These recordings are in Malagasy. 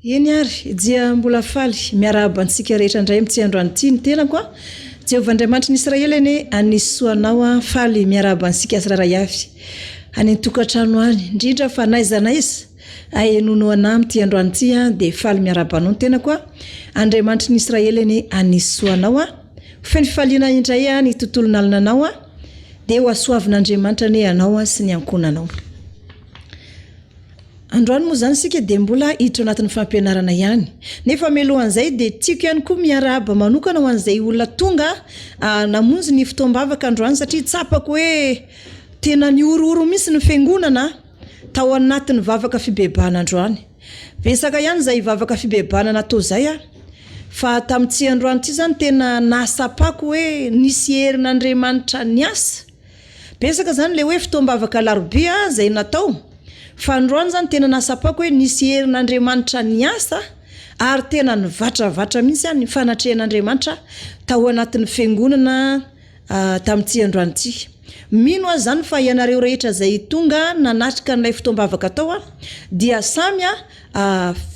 Eny ary dia mbola faly miarahaba antsika rehetra indray amin'ny androany ity ny tena koa Jehovah Andriamanitra ny Israely eny anisy soanao faly miarahaba antsika siraray avy any tokantrano any indrindra fa naiza naiza aenono ana amin'ny androany ity dia faly miarahaba anao ny tena koa Andriamanitra ny Israely eny anisy soanao feno fifaliana indray ny tontolo nalinanao dia ho asoavin'Andriamanitra ny anao sy ny ankonanao. Androany moa zany sika dia mbola hiditra anatin'ny fampianarana ihany. Nefa melohan'izay dia tiako ihany koa miarahaba manokana ho an'izay olona tonga namonjy ny fotoam-bavaka androany satria tsapako hoe tena niorooro mihitsy ny fiangonana tao anatin'ny vavaka fibebahana androany. Betsaka ihany izay vavaka fibebahana natao izay fa tamin'ity androany ity zany tena nasapako hoe nisy herin'Andriamanitra niasa. Betsaka zany le hoe fotoam-bavaka larobia izay natao. Fa androany zany tena nasapako hoe nisy herin'Andriamanitra niasa ary tena nivatra mihitsy ny fanatrehan'Andriamanitra tao anatin'ny fiangonana tamin'ity androany ity. Mino azy zany fa ianareo rehetra izay tonga nanatrika n'ilay fotoam-bavaka tao dia samy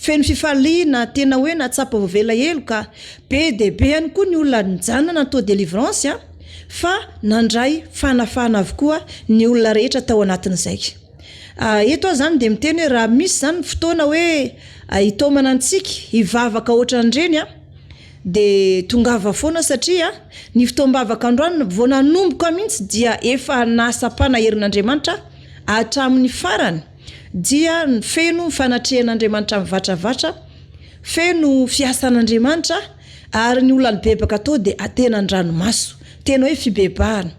feno fifaliana tena hoe natsapa vovela elo ka be dia be ihany koa ny olona nijanona natao délivrance fa nandray fanafana avokoa ny olona rehetra tao anatin'izay. Eto zany dia miteny raha misy zany fotoana hoe hitomana antsika hivavaka ohatran'ireny dia tongava foana satria ny fotoam-bavaka androany vao nanomboka mihitsy dia efa nasapana herin'Andriamanitra hatramin'ny farany dia feno fanatrehan'Andriamanitra mivatra feno fiasan'Andriamanitra ary ny olona nibebaka tao dia atena an-dranomaso tena hoe fibebahana.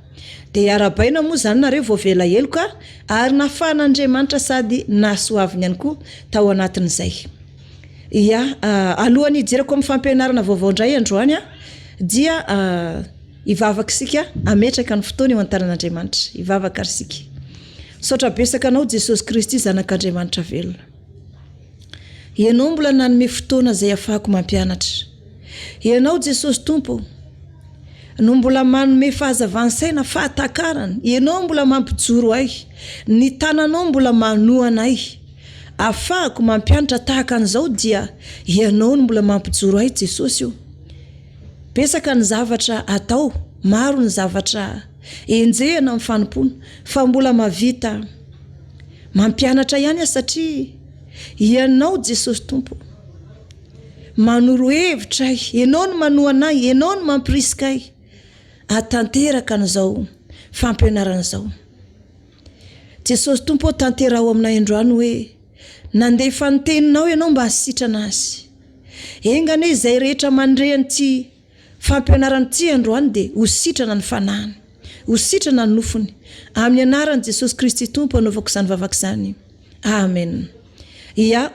Dia arabaina moa zany nareo voavela eloka ary nafan'Andriamanitra sady nasoaviny ihany koa tao anatin'izay. Alohan'ny hijerako amin'ny fampianarana vaovao indray androany dia hivavaka isika ametraka ny fotoana eo an-tanan'Andriamanitra. Hivavaka isika. Saotra besaka anao Jesosy Kristy zanak'Andriamanitra velona. Ianao mbola nanome fotoana izay ahafahako mampianatra. Ianao Jesosy Tompo no mbola manome fahazavansaina fahatakarana. Ianao mbola mampijoro ahy. Ny tananao mbola manoa anay. Ahafahako mampianatra tahaka an'izao dia ianao no mbola mampijoro ahy Jesosy io. Besaka ny zavatra atao, maro ny zavatra enjehana amin'ny fanompona fa mbola mavita mampianatra ihany satria ianao Jesosy Tompo manoro hevitra ahy. Ianao no manoa anay, ianao no mampirisika ahy. Atanteraka an'izao fampianarana izao. Jesosy Tompo tanterao aminay androany hoe nandefa ny teninao ianao mba hasitrana azy. Engane izay rehetra mandrehany ity fampianarana ity androany dia ho sitrana ny fanahiny, ho sitrana ny nofony. Amin'ny anaran'i Jesosy Kristy Tompo anaovako izany vavaka izany. Amen.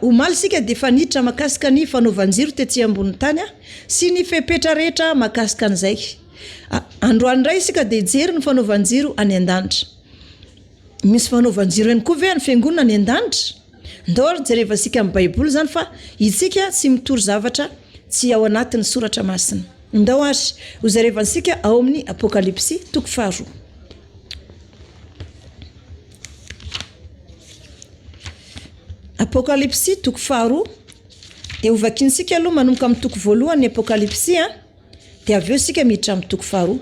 Omaly isika dia efa niditra makasika ny fanaovan-jiro tety ambony tany sy ny fepetra rehetra makasika an'izay. Androany indray isika dia jery ny fanaovan-jiro any an-danitra. Misy fanaovan-jiro ihany koa ve any fiangonana any an-danitra? Ndao ary jereva isika amin'ny Baiboly zany fa isika tsy mitory zavatra tsy ao anatin'ny soratra masina. Ndao ary ho jerevansika ao amin'ny Apokalipsy toko 2. Apokalipsy toko 2 dia ho vakinsika aloha manomboka amin'ny toko 1 ny Apokalipsy dia avy eo isika miditra amin'ny toko 2.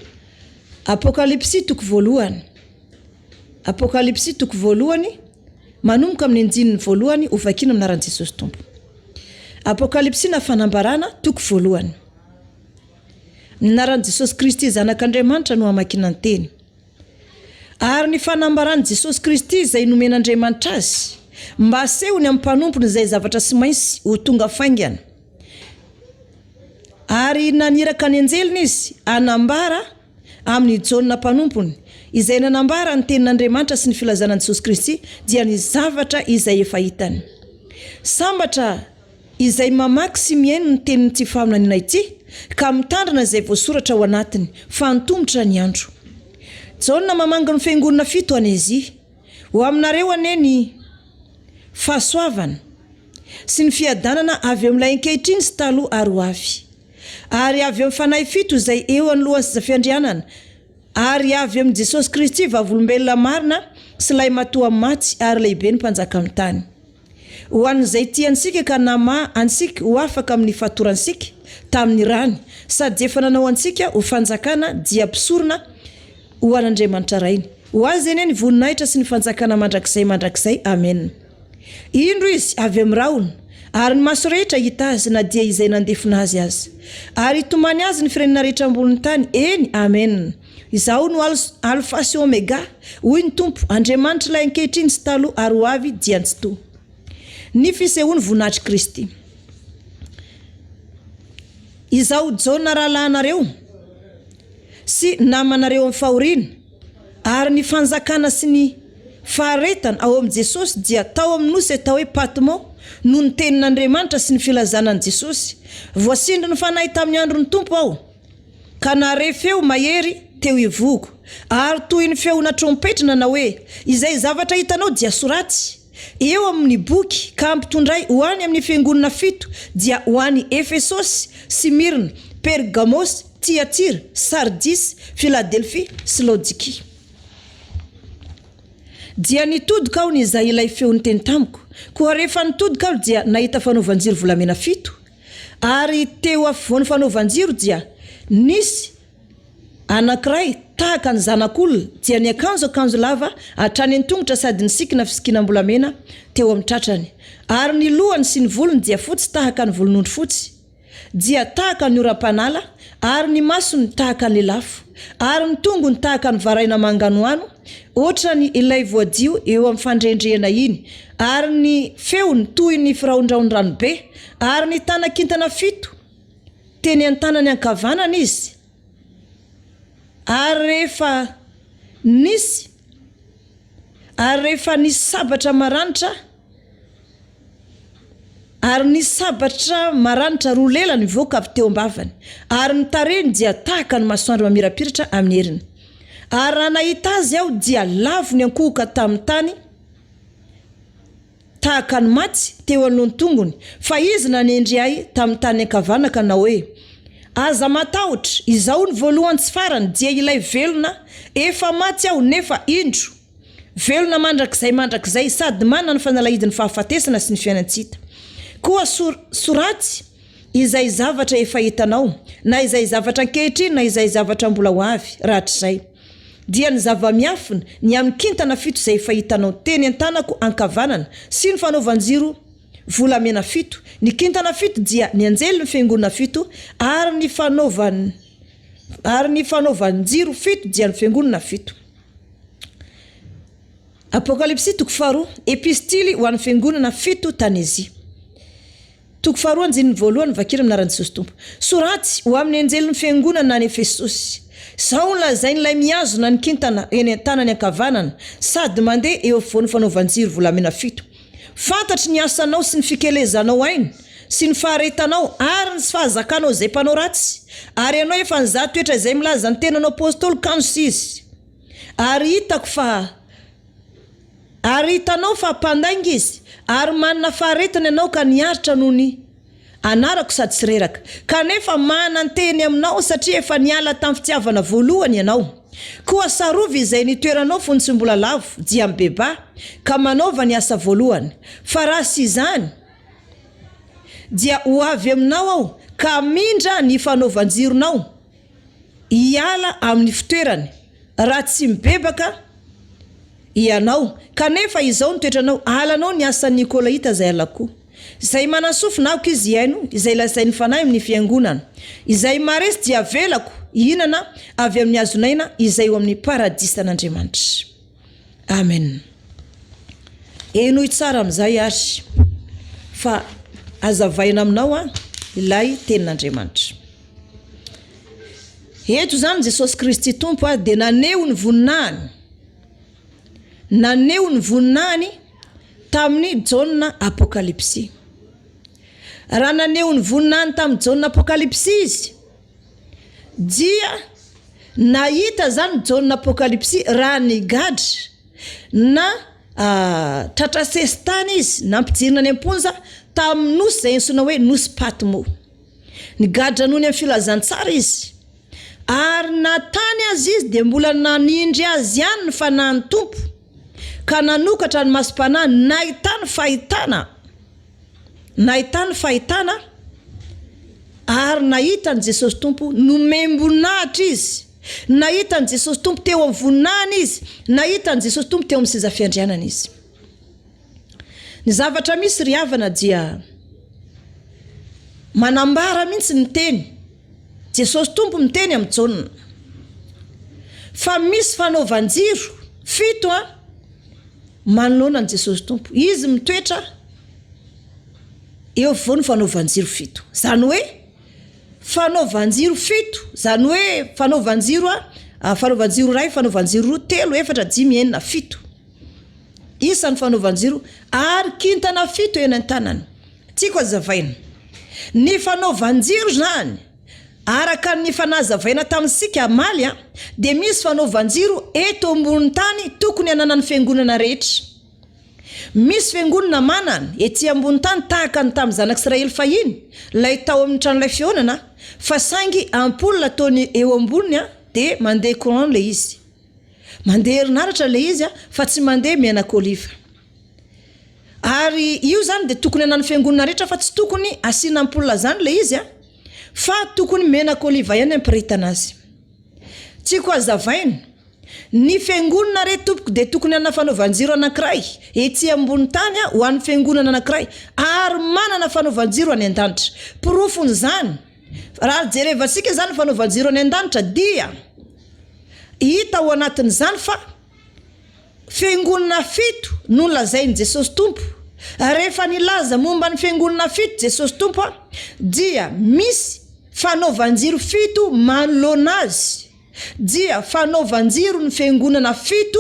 Apokalipsy toko 1. Apokalipsy toko 1 manomboka amin'ny andininy 1 ho vakina amin'ny anaran'i Jesosy Tompo. Apokalipsy na fanambarana toko 1. Ny anaran'i Jesosy Kristy zanak'Andriamanitra no hamakina ny teny. Ary ny fanambaran'i Jesosy Kristy izay nomen'Andriamanitra azy mba asehony amin'ny mpanompony izay zavatra sy mainsy ho tonga faingana. Ary naniraka ny anjeliny izy anambara amin'ny Jaona mpanompony izay nanambara ny tenin'Andriamanitra sy ny filazanan'i Jesosy Kristy dia ny zavatra izay efa hitany. Sambatra izay mamaky sy mihaino ny tenin'ity faminaniana ity ka mitandrina izay voasoratra ao anatiny fa nitombotra ny andro. Jaona mamanga ny fiangonana 7 any Azia. Ho aminareo anie ny fahasoavana sy ny fiadanana avy amin'ilay ankehitriny sy taloha ary ho avy. Ary avy amin'ny fanahy 7 izay eo anolohan'ny fiandrianana. Ary avy amin'ny Jesosy Kristy vavolombelona marina sy lay matoa maty ary lehibe ny mpanjaka amin'ny tany. ho an'izay ty antsika ka nama antsika ho afaka amin'ny fatoransika tamin'ny rany sady efa nanao antsika ho fanjakana dia mpisorona ho an'Andriamanitra rainy. Ho azy eny ny voninahitra sy ny fanjakana mandrakizay. Amen. Indro izy avy amin'ny rahona ary ny maso rehetra hita azy na dia izay nandefina azy ary hitomany azy ny firenena rehetra amboniny tany. Eny. Amen. Izaho no alfa sy omega, hoy ny Tompo Andriamanitra ilay ankehitriny sy taloha ary ho avy dia tsy to. Ny fisehoany voninahitry Kristy. Izaho jona rahalahinareo sy namanareo amin'ny fahoriana ary ny fanjakana sy ny faharetana ao amin'ny Jesosy dia tao amin'ny nosy atao hoe Patmo noho ny tenin'Andriamanitra sy ny filazanan'i Jesosy. Voasindry ny fanahy tamin'ny andron'ny Tompo aho ka nare feo mahery teo ivoko ary toy ny feona trompetra nanao hoe izay zavatra hitanao dia soratsy eo amin'ny boky ka ampitondray ho any amin'ny fiangonana fito dia ho any Efesosy, Smirna, Pergamos, Tiatira, Sardis, Philadelphia sy Laodikia. Dia nitodika aho izay ilay feony teny tamiko koa rehefa nitodika aho dia nahita fanaovan-jiro volamena fito ary teo afovoany fanaovan-jiro dia nisy anankiray tahaka ny zanak'olona dia ny akanjo lava hatrany an-tongotra sady ny sikina fisikinam-bolamena teo amin'ny tratrany ary ny lohany sy ny volony dia fotsy tahaka ny volon'ondry fotsy dia tahaka ny oram-panala ary ny masony tahaka ny lafo ary ny tongony tahaka ny varaina manganoano ohatra ny ilay voadio eo amin'ny fandrendrehana iny ary ny feony toy ny firaondraondrano be ary ny tanakintana fito teny an-tanany ankavanana izy ary rehefa nisy sabatra maranitra ary ny sabatra maranitra roa lela nivoaka avy teo ambavany ary ny tarehiny dia tahaka ny masoandro mamirapiratra amin'ny heriny ary raha nahita azy aho dia lavo ny ankohoka tamin'ny tany tahaka ny maty teo anoloany tongony fa izy nanendry ahy tamin'ny tany ankavanaka na hoe aza matahotra izaho ny voalohany tsy farany dia ilay velona efa maty aho nefa indro velona mandrakizay sady manana ny fanalahidiny fahafatesana sy ny fiainantsika koa soratsy izay zavatra efa hitanao na izay zavatra ankehitriny na izay zavatra mbola ho avy rahatr'izay dia ny zava-miafina ny amin'ny kintana fito izay efa hitanao teny an-tanako ankavanana sy ny fanaovan-jiro volamena fito. Ny kintana fito dia ny anjely ny fiangonana fito ary ny fanaovan-jiro fito dia ny fiangonana fito. Apokalipsy toko faharoa epistily ho an'ny fiangonana fito Tanezia. Toko faharoa andininy voalohany vakira amin'anaran'i Jesosy Tompo. Soratsy ho amin'ny anjely ny fiangonana any Efesosy. Sao lazainy ilay miazona ny kintana eny an-tanany ankavanana sady mandeha eo afovoan'ny fanaovan-jiro volamena fito. Fantatry ny asanao sy ny fikelezanao ainy sy ny faharetanao ary ny fahazakanao izay mpanao ratsy ary ianao efa nizato toetra izay milaza ny tenanao apôstôly kanjo izy ary hitanao fa mpandainga izy ary manana faharetana ianao ka niaritra noho ny anarako sady tsy reraka kanefa manan-teny aminao satria efa niala tamin'ny fitiavana voalohany ianao. Koa sarovy izay nitoeranao fony tsy mbola lavo dia mibeba ka manaova ny asa voalohany fa raha sy izany dia ho avy aminao aho ka mindra ny fanaovan-jironao hiala amin'ny fitoerany raha tsy mibebaka ianao kanefa izao nitoetranao alanao ny asan'ny Nikolaita izay alako izay manasofinaako izy iaino izay lazainy fanahy amin'ny fiangonana izay maresy dia velako inana avy amin'ny azonaina izay eo amin'ny paradisa an'Andriamanitra. Amen. Enoy tsara amin'izay ary fa azavaina aminao ilay tenin'Andriamanitra. Eto zany Jesosy Kristy Tompo dia naneho ny voninahiny tamin'ny jauna apokalipsy. Raha naneho ny voninahiny tamin'ny jauna apokalipsy izy dia nahita zany jauna apokalipsy raha nigadra na tratrasestany izy nampijirina ny amponja tamin'ny nosy izay ensona hoe nosy Patmo. Nigadra noho ny amin'ny filazantsara izy ary natany azy izy dia mbola nanindry azy ihany ny fanahin'ny Tompo ka nanokatra ny masom-panahy nahitany fahitana nahitany fahitana ary nahitany Jesosy Tompo nomemboninahitra izy, nahitany Jesosy Tompo teo amin'ny voninahiny izy, nahitany Jesosy Tompo teo amin'ny seza fiandrianana izy. Ny zavatra misy ry havana dia manambara mihitsy ny teny Jesosy Tompo miteny amin'ny Jaonina fa misy fanaovan-jiro 7 manoloana ny Jesosy Tompo. Izy mitoetra eo afovoany fanaovan-jiro 7. Zany hoe fanaovan-jiro 7, zany hoe fanaovan-jiro fanaovan-jiro ray, fanaovan-jiro roa, telo, efatra, dimy, enina, 7. Isan'ny fanaovan-jiro ary kintana 7 eny an-tanany. Tiako azavaina. Ny fanaovan-jiro zany araka ny fanazavaina tamintsika amaly dia misy fanaovan-jiro eto ambony tany tokony hanana ny fiangonana rehetra. Misy fiangonana manana ety ambony tany tahaka ny tamin'ny zanak'Israely fahiny, lay tao amin'ny tranolay fionana fa saingy ampoule ataony eo amboniny dia mandeha courant le izy. Mandeha herinaratra le izy fa tsy mandeha menak'oliva. Ary io zany dia tokony hanana ny fiangonana rehetra fa tsy tokony asiana ampoule zany le izy fa tokony menak'oliva ihany ampiritana azy. Tiako azavaina, ny fiangonana re tompoko dia tokony hanana fanaovan-jiro anankiray ety ambony tany ho an'ny fiangonana anankiray ary manana fanaovan-jiro any an-danitra. Porofony zany, raha jerevantsika zany fanaovan-jiro any an-danitra dia hita ao anatin'izany fa fiangonana 7 no lazainy Jesosy Tompo. Rehefa nilaza momba ny fiangonana 7 Jesosy Tompo dia misy fanaovan-jiro 7 manoloana azy, dia fanaovan-jiro ny fiangonana 7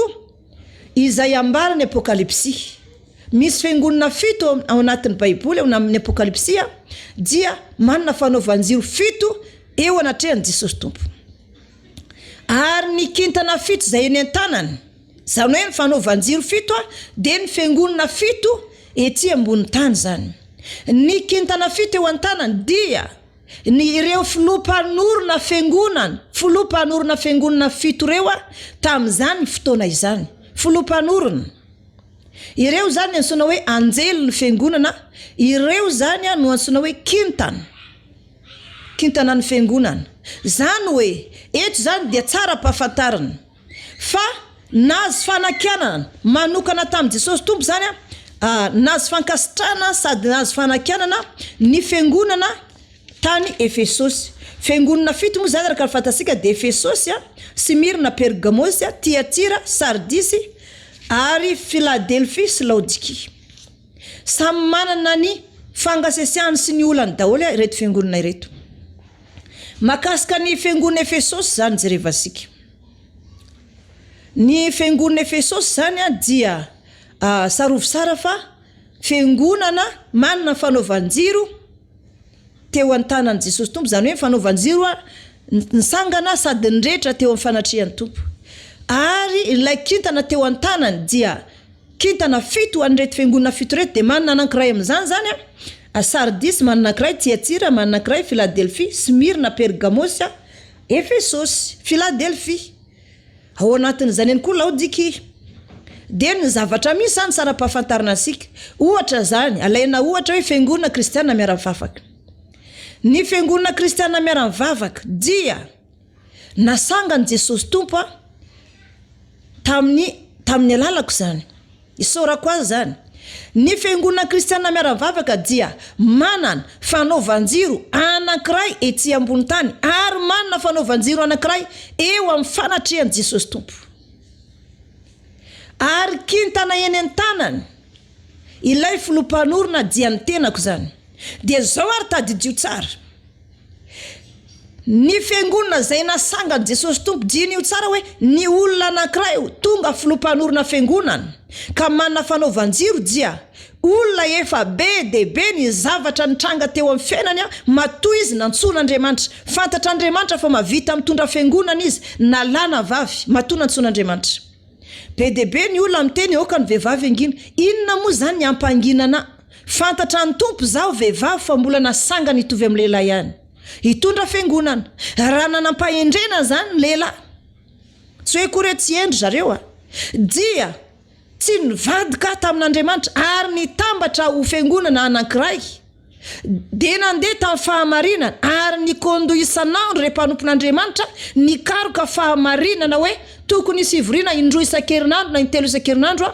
izay ambarany Apokalipsy. Misy fiangonana 7 ao anatin'ny Baiboly ao amin'ny Apokalipsy dia manana fanaovan-jiro 7 eo anatrehan'i Jesosy Tompo. Ary ny kintana 7 zay eny an-tanany, zany hoe ny fanaovan-jiro 7 dia ny fiangonana 7 ety ambony tany zany. Ny kintana 7 eo an-tanany dia ny ireo filompanorona fiangonana, filompanorona fiangonana 7 reo tamin'izany fotoana izany. Filompanorona ireo zany antsoina hoe anjely ny fiangonana, ireo zany no antsoina hoe kintana ny fiangonana. Zany hoe eto zany dia tsara mpahafantarana fa nazy fanakianana manokana tamin'i Jesosy Tompo zany nazy fankasitrana sady nazy fanakianana ny fiangonana tany Efesosy. Fiangonana 7 moa zany araka ny fantatsika dia Efesosy, Smyrna, Pergamosy, Tiatira, Sardisy ary Philadelphie sy Laodikia. Samy manana ny fangasesiahany sy ny olany daholo ireto fiangonana ireto. Makasika ny fiangonana Efesosy zany jerevantsika. Ny fiangonana Efesosy zany dia sarovo sara fa fiangonana manana fanaovan-jiro teo an-tanan'i Jesosy Tompo, zany hoe fanaovan-jiro nisangana sady nirehitra teo amin'ny fanatrihan'ny Tompo. Ary ilay kintana teo an-tanany dia kintana 7 an'ireto fiangonana 7 reto dia manana anankiray amin'izany zany Sardis manana anankiray, Tiatira manana anankiray, Philadelphie, Smyrna, Pergamosy, Efesosy, Philadelphie. Ao anatin'izany ihany koa Laodikia. Dia ny zavatra misy zany tsara mpahafantarana antsika. Ohatra zany, alaina ohatra hoe fiangonana kristiana miara-mivavaka. Ny fiangonana kristiana miara-mivavaka dia nasangany Jesosy Tompo tamin'ny alalako zany. Isaorako azy zany. Ny fiangonana kristiana miara-mivavaka dia manana fanaovan-jiro anankiray ety ambony tany ary manana fanaovan-jiro anankiray eo amin'ny fanatrihan'i Jesosy Tompo. Ary kintana eny an-tanany ilay filompanorona dia ny tenako zany. Dia zao ary tadidio tsara. Ny fiangonana zay nasangany Jesosy Tompo dinio tsara hoe ny olona anankiray tonga filompanorona fiangonana ka manana fanaovan-jiro dia olona efa be de be ny zavatra nitranga teo amin'ny fiainany matoa izy nantsoan'Andriamanitra. Fantatr'Andriamanitra fa mavita mitondra fiangonana izy na lana vavy matoa nantsoan'Andriamanitra. Be de be ny olona miteny oka ny vehivavy angina. Inona moa zany ny ampanginana? Fantatra ny Tompo zao vehivavy fa mbola nasangany hitovy amin'ny lehilahy ihany. Hitondra fiangonana. Raha nanampahendrena zany lehilahy. Tsy hoe koa tsy endry zareo dia tsy nivadika tamin'Andriamanitra ary nitambatra ho fiangonana anankiray dia nandeha tamin'ny fahamarinana ary nikondo isan'andro rehefa hanompon'Andriamanitra nikaroka fahamarinana hoe tokony isy ivoriana indroa isan-kerinandro na intelo isan-kerinandro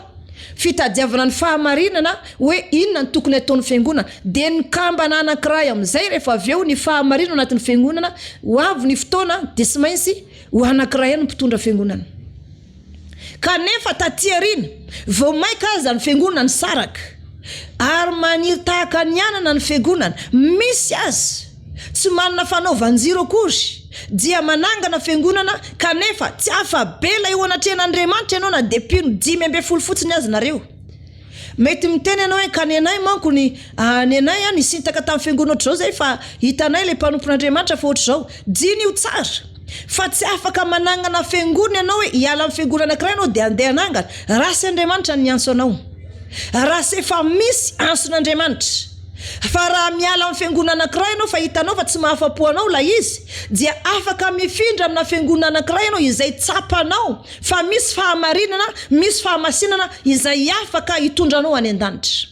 fitadiavana ny fahamarinana hoe inona ny tokony ataon'ny fiangonana dia nikambana anankiray amin'izay rehefa avy eo ny fahamarinana anatin'ny fiangonana ho avy ny fotoana dia sy maintsy ho anankiray ny mpitondra fiangonana. Kanefa taty aoriana vao maika aza ny fiangonana ny saraka ary maniry tahaka ny anana ny fiangonana misy azy tsy manana fanaovan-jiro akory dia manangana fiangonana kanefa tsy afabela eo anatrehan'Andriamanitra ianao na dia pino 5 fotsiny azy nareo. Mety miteny ianao hoe ka ny anay manko ny anay nisintaka tamin'ny fiangonana ohatr'izao zay fa hitanay ilay mpanompon'Andriamanitra fa ohatr'izao diny io tsara fa tsy afaka manangana fiangonana ianao hoe hiala amin'ny fiangonana anankiray ianao dia andeha hanangana rasy Andriamanitra ny anso anao rasy efa misy anson'Andriamanitra. Fa raha miala amin'ny fiangonana anankiray ianao fa hitanao fa tsy mahafapo anao la izy dia afaka mifindra amina fiangonana anankiray ianao izay tsapanao fa misy fahamarinana misy fahamasinana izay afaka hitondranao any an-danitra.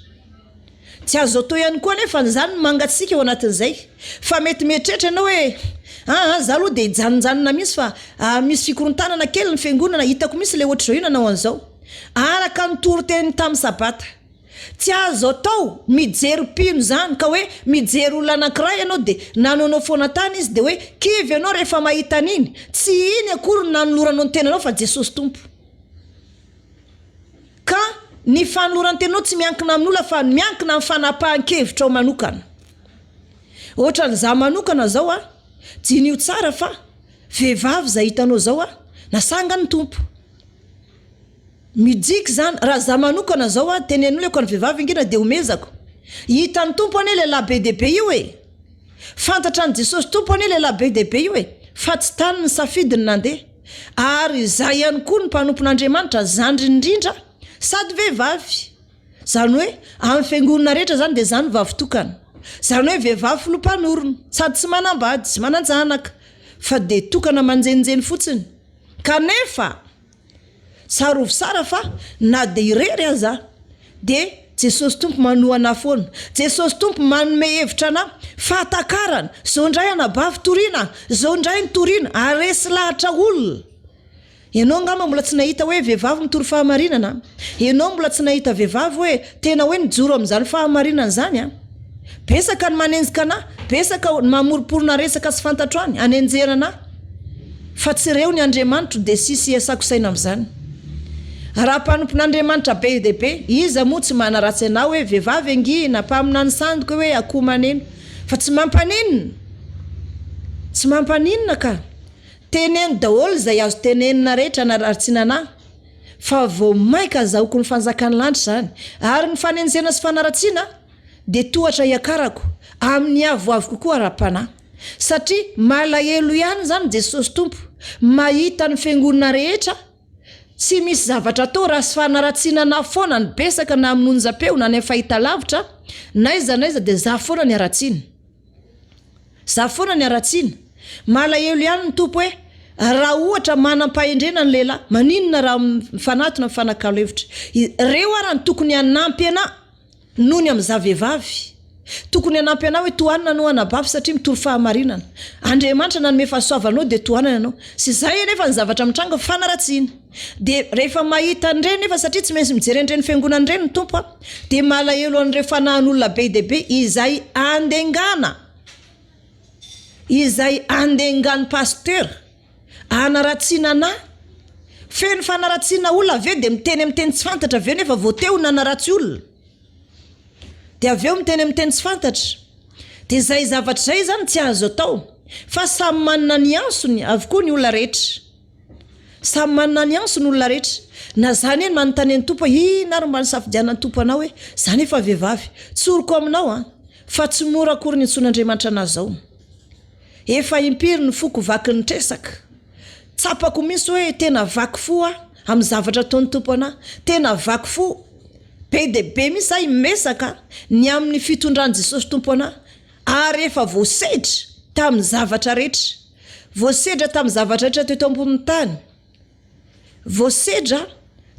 Tsy azo atao ihany koa nefa izany mangatsika eo anatin'izay fa mety mieritreritra ianao hoe za aloha dia hijanonjanona misy fa misy fikorontanana kely ny fiangonana hitako misy ilay ohatr'izao io nanao an'izao araka ny toro-teny tamin'ny sabata. Tsy azo atao mijery pino zany ka hoe mijery olona anankiray ianao dia nanonao foana tany izy dia hoe kivy ianao rehefa mahita an'iny tsy iny akory nanoloranao ny tenanao fa Jesosy tompo. Ka ny fanoloran'ny tenanao tsy miankina amin'olona fa miankina amin'ny fanapahan-kevitra ao manokana. Ohatra za manokana zao diny io tsara fa vehivavy zay hitanao zao nasanga ny tompo. Mijiky zany raha za manokana zao tenen'olona ko ny vehivavy ingina dia omezako hitan'ny tompo ane lehilahy be dia be io e fantatra ny Jesosy tompo ane lehilahy be dia be io e fa tsy tany ny safidiny nandeha ary za ihany koa ny mpanompon'Andriamanitra zandry indrindra sady vehivavy zany hoe amin'ny fiangonana rehetra zany dia zany vavitokana zany hoe vehivavy filompanorona sady tsy manambady tsy mananjanaka fa dia tokana manjenjeny fotsiny. Kanefa sarovy sara fa na dia irery aza dia Jesosy tompo manohana foana Jesosy tompo manome hevitra ana fahatakarana zao ndray anabavy toriana zao ndray ny toriana aresy lahatra olona. Ianao ngamba mbola tsy nahita hoe vehivavy mitory fahamarinana ianao mbola tsy nahita vehivavy hoe tena hoe nijoro amin'izany fahamarinana zany besaka ny manenjika ana besaka ny mamoriporona resaka sy fantatro any anenjerana fa tsy reo ny Andriamanitra dia sisy asakosaina amin'izany. Raha mpanompon'Andriamanitra be dia be iza moa tsy manaratsy anao hoe vehivavy angina mpaminany sandoko hoe akoho maneno fa tsy mampaninina ka teneno daholo izay azo tenenina rehetra naratsiana anahy fa vao maika azahoako ny fanjakany lanitra zany ary ny fanenjena sy fanaratsiana dia tohatra iakarako amin'ny avoavo kokoa raha-panahy satria malahelo ihany zany Jesosy tompo mahita ny fiangonana rehetra tsy misy zavatra atao raha sy fanaratsiana na foana ny besaka na amin'ny onjam-peo na ny fahitalavitra naiza dia za foana ny aratsiana malahelo ihany ny tompo hoe raha ohatra manam-pahendrena ny lehilahy maninona raha mifanatona mifanakalo hevitra reo ara ny tokony hanampy anahy noho ny amin'za vehivavy tokony hanampy anahy hoe tohanina no anabavy satria mitory fahamarinana Andriamanitra nanome fahasoavanao dia tohanana ianao sy zay nefa ny zavatra mitranga fanaratsiana dia rehefa mahita an'ireny nefa satria tsy maintsy mijery an'ireny fiangonana ireny ny tompo dia malahelo an'ireo fanahin'olona be dia be izay andengany pasteur anaratsiana ana feno fanaratsiana olona aveo dia miteny tsy fantatra aveo nefa voateo nanaratsy olona dia aveo miteny tsy fantatra dia zay zavatra zay zany tsy azo atao fa samy manana ny ansony avokoa ny olona rehetra samy manana ny ansony olona rehetra na zany eny manontany ny tompo ina ary mba nisafidiana ny tompo anao hoe zany efa vehivavy tsoroko aminao fa tsy mora akory ny antson'Andriamanitra anazy zao efa impiry ny foko vaky ny tresaka tsapako misy hoe tena vaky fo amin'ny zavatra ataon'ny tompo ana tena vaky fo be dia be misy zahay mesaka ny amin'ny fitondran'i Jesosy tompo ana ary efa voasedra tamin'ny zavatra rehetra teto ambonin'ny tany voasedra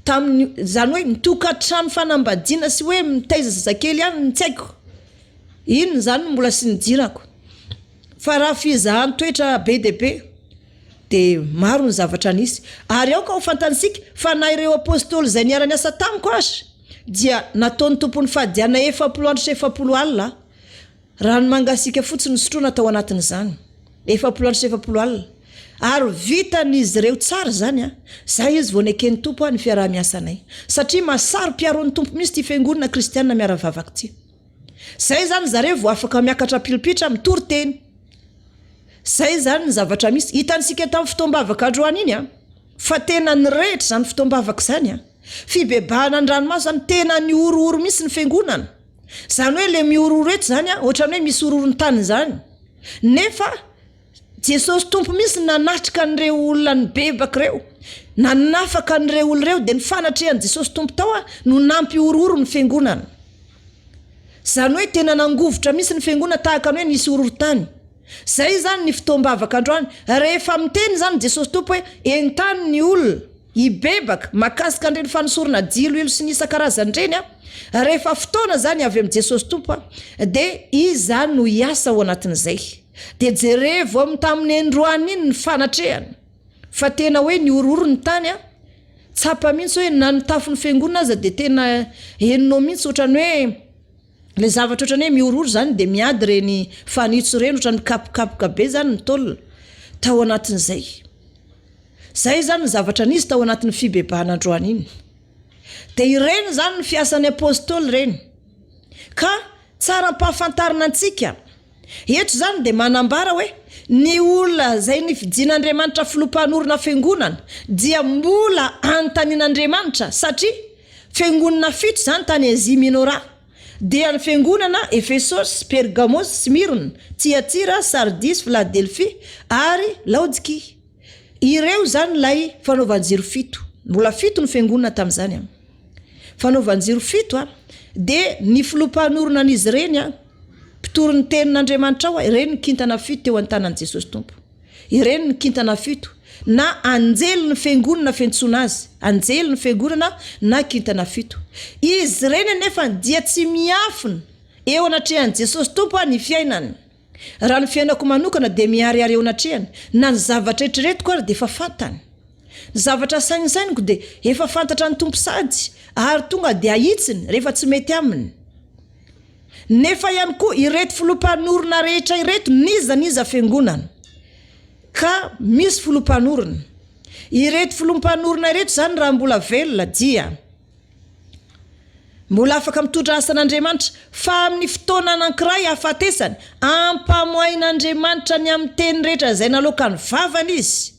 tamin'ny zany hoe mitokantrano fanambadiana sy hoe mitaiza zazakely ihany ny tsy haiko Ino zany mbola sy nidirako. Fa raha fizahan toetra be dia be dia maro ny zavatra nisy. Ary ao ka ho fantansika fa na ireo apôstôly izay niara-niasa tamiko azy dia nataon'ny tompony fahadiana 70 andro sy 70 alina. Raha ny mangasika fotsiny ny sotroana tao anatin'izany 70 andro sy 70 alina. Ary vitan'izy ireo tsara zany zay izy vao neken'ny tompo ny fiaraha-miasanay satria mahasaro mpiaron'ny tompo misy ty fiangonana kristianina miaravavaka ty. Zay zany zareo vao afaka miakatra pilipitra mitory teny. Zay zany ny zavatra misy hitansika tamin'ny fotoam-bavaka androany iny fa tena nyrehetra zany fotoam-bavaka zany fibebahana an-dranomasy zany tena ny orooro misy ny fiangonana. Zany hoe le miororo eto zany ohatrany hoe misy ororony tany zany. Nefa Jesosy tompo misy nanatrika an'ireo olona ny bebaka reo, nanafaka an'ireo olona reo dia ny fanatrehan'i Jesosy tompo tao no nampy ororo ny fiangonana. Zany hoe tena nangovotra misy ny fiangonana tahaka ny hoe nisy ororo-tany. Zay zany ny fotoam-bavaka androany. Rehefa miteny zany Jesosy tompo hoe entany ny olona ibebaka makasika an'ireny fanosorana diloilo sy ny isan-karazany ireny rehefa fotoana zany avy amin'ny Jesosy tompo dia izy zany no hiasa ao anatin'izay. Dia jerevo amin'ny tamin'ny androany iny ny fanatrehany fa tena hoe ny ororo ny tany tsapa mihitsy hoe na ny tafon'ny fiangonana aza dia tena heninao mihitsy ohatrany hoe le zavatra ohatrany hoe miororo zany dia miady reny fanitso reny ohatrany kapokapoka be zany ny tolona tao anatin'izay. Zay zany ny zavatra nisy tao anatin'ny fibebahana androany iny. Dia ireny zany ny fiasan'ny apôstôly reny ka tsara mpahafantarina antsika. Eto zany dia manambara hoe ny olona zay nifidian'Andriamanitra filompahanorona fiangonana dia mbola anontanian'Andriamanitra satria fiangonana fito zany tany Azia Minora dia ny fiangonana Efesosy, Pergamos, Smirna, Tiatira, Sardis, Philadelphie ary Laodikia. Ireo zany lay fanaovan-jiro fito. Mbola fito ny fiangonana tamin'izany fanaovan-jiro fito dia ny filompahanorona an'izy ireny pitorony tenin'Andriamanitra ao ireny ny kintana fito teo an-tanan'i Jesosy tompo. Ireny ny kintana fito na anjely ny fiangonana fiantsona azy. Anjely ny fiangonana na kintana fito. Izy ireny nefa dia tsy miafina eo anatrehan'i Jesosy tompo ny fiainany. Raha ny fiainako manokana dia miariary eo anatrehany na ny zavatra eritreretiko ary dia efa fantany. Ny zavatra sainisainiko dia efa fantatra ny tompo sady ary tonga dia ahitsiny rehefa tsy mety aminy. Nefa ihany koa ireto filompahanorona rehetra ireto niza fiangonana ka misy filompahanorona. Ireto filompahanorona ireto zany raha mbola velona dia mbola afaka mitondra asan'Andriamanitra fa amin'ny fotoana anankiray hafatesany ampamoain'Andriamanitra ny amin'ny teny rehetra izay naloaka ny vavany izy.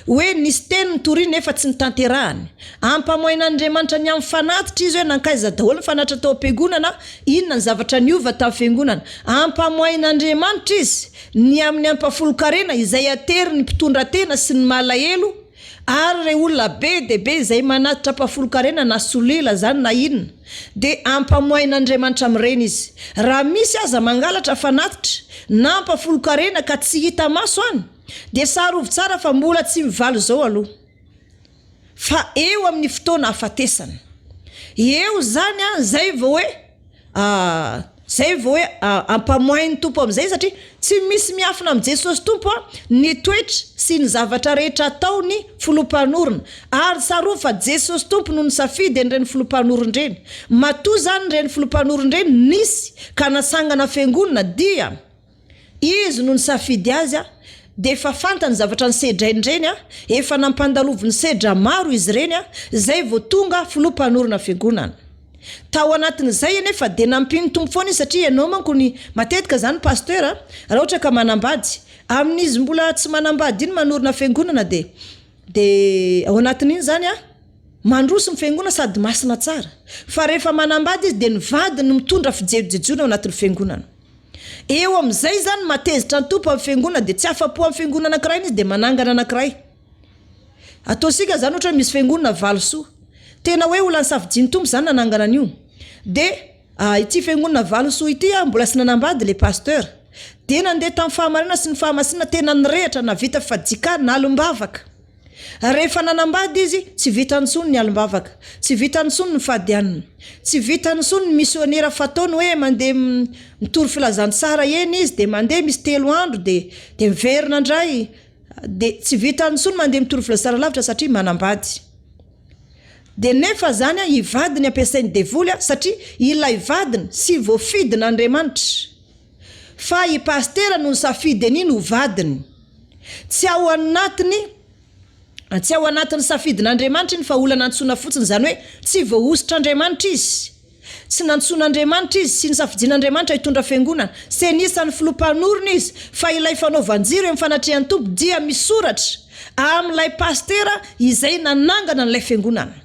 Hoe nisy teny nitoriany nefa tsy nitanterahany. Ampamoain'Andriamanitra ny amin'ny fanatitra izy hoe nankaiza daholo ny fanatitra tao am-piangonana inona ny zavatra niova tamin'ny fiangonana. Ampamoain'Andriamanitra izy ny amin'ny ampafolo-karena izay atery ny mpitondra tena sy ny malahelo ary re olona be dia be izay manatitra ampafolo-karena na solila zany na inona dia ampamoain'Andriamanitra amin'ireny izy. Raha misy aza mangalatra fanatitra na ampafolo-karena ka tsy hita maso any dia sarovo tsara fa mbola tsy mivaly zao aloha fa eo amin'ny fotoana hafatesana. Eo zany zay vao hoe ampamoain'ny tompo amin'izay satria tsy misy miafina amin'ny Jesosy tompo ny toetra sy ny zavatra rehetra ataony filompahanorona ary sarovo fa Jesosy tompo no nisafidy an'ireny filompahanorona ireny. Matoa zany ireny filompahanorona ireny nisy ka nasangana fiangonana dia izy no nisafidy azy dia efa fantany zavatra ny sedrainy ireny efa nampandalovy ny sedra maro izy ireny zay vao tonga filompahanorona fiangonana. Tao anatin'izay nefa dia nampiny tompo foana izy satria ianao manko ny matetika zany pasteur raha ohatra ka manambady amin'izy mbola tsy manambady iny manorina fiangonana dia ao anatin'iny zany mandroso ny fiangonana sady masina tsara fa rehefa manambady izy dia ny vadiny mitondra fijerijejona ao anatin'ny fiangonana. Eo amin'izay zany matezitra ny tompo amin'ny fiangonana dia tsy afa-po amin'ny fiangonana anankiray izy dia manangana anankiray. Ataosika zany ohatra misy fiangonana valosoa tena hoe olona safidiany tompo zany nanangana an'io dia ity fiangonana valosoa ity mbola sy nanambady le pasteur dia nandeha tamin'ny fahamarina sy ny fahamasinana tena nirehatra na vita fadikana na alombavaka Rehefa nanambady izy tsy vitany tsony ny alimbavaka, tsy vitany tsony ny fadianina, tsy vitany tsony ny misionera fataony hoe mandeha mitory filazantsara eny izy de mandeha misy 3 andro de miverina indray, de tsy vitany tsony mandeha mitory filazantsara lavitra satria manambady. De nefa zany ivadiny ampiasainy devoly satria ilay vadiny sy voafidin'Andriamanitra, fa i pastera no safidy aniny ho vadiny. Tsy ao anatiny safidin'Andriamanitra iny fa olana antsona fotsiny, zany hoe tsy voahositr'Andriamanitra izy, tsy nantson'Andriamanitra izy, sy nisafidian'Andriamanitra hitondra fiangonana, sy anisan'ny filompanorona izy, fa ilay fanaovan-jiro amin'ny fanatrehan'ny tompo dia misoratra amin'ilay pastera izay nanangana an'ilay fiangonana,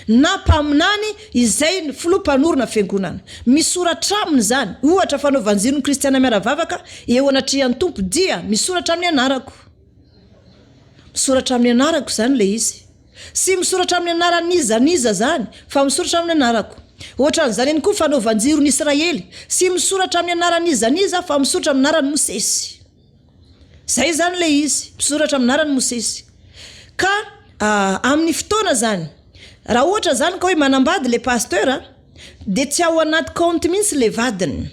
na mpaminany izay ny filompanorona fiangonana. Misoratra aminy zany, ohatra fanaovan-jiro ny kristiana miaravavaka eo anatrehan'ny tompo dia misoratra amin'ny anarako. Misoratra amin'ny anarako zany le izy. Sy misoratra amin'ny anaraniza zany, fa misoratra amin'ny anarako. Ohatran'izany ihany koa fanaovan-jiro ny Israely, sy misoratra amin'ny anaraniza fa misoratra amin'ny anarany Mosesy. Zay zany le izy, misoratra amin'ny anarany Mosesy. Ka amin'ny fotoana zany, raha ohatra zany ka hoe manambady le pasteur de tsy ao anaty compte mihitsy le vadiny.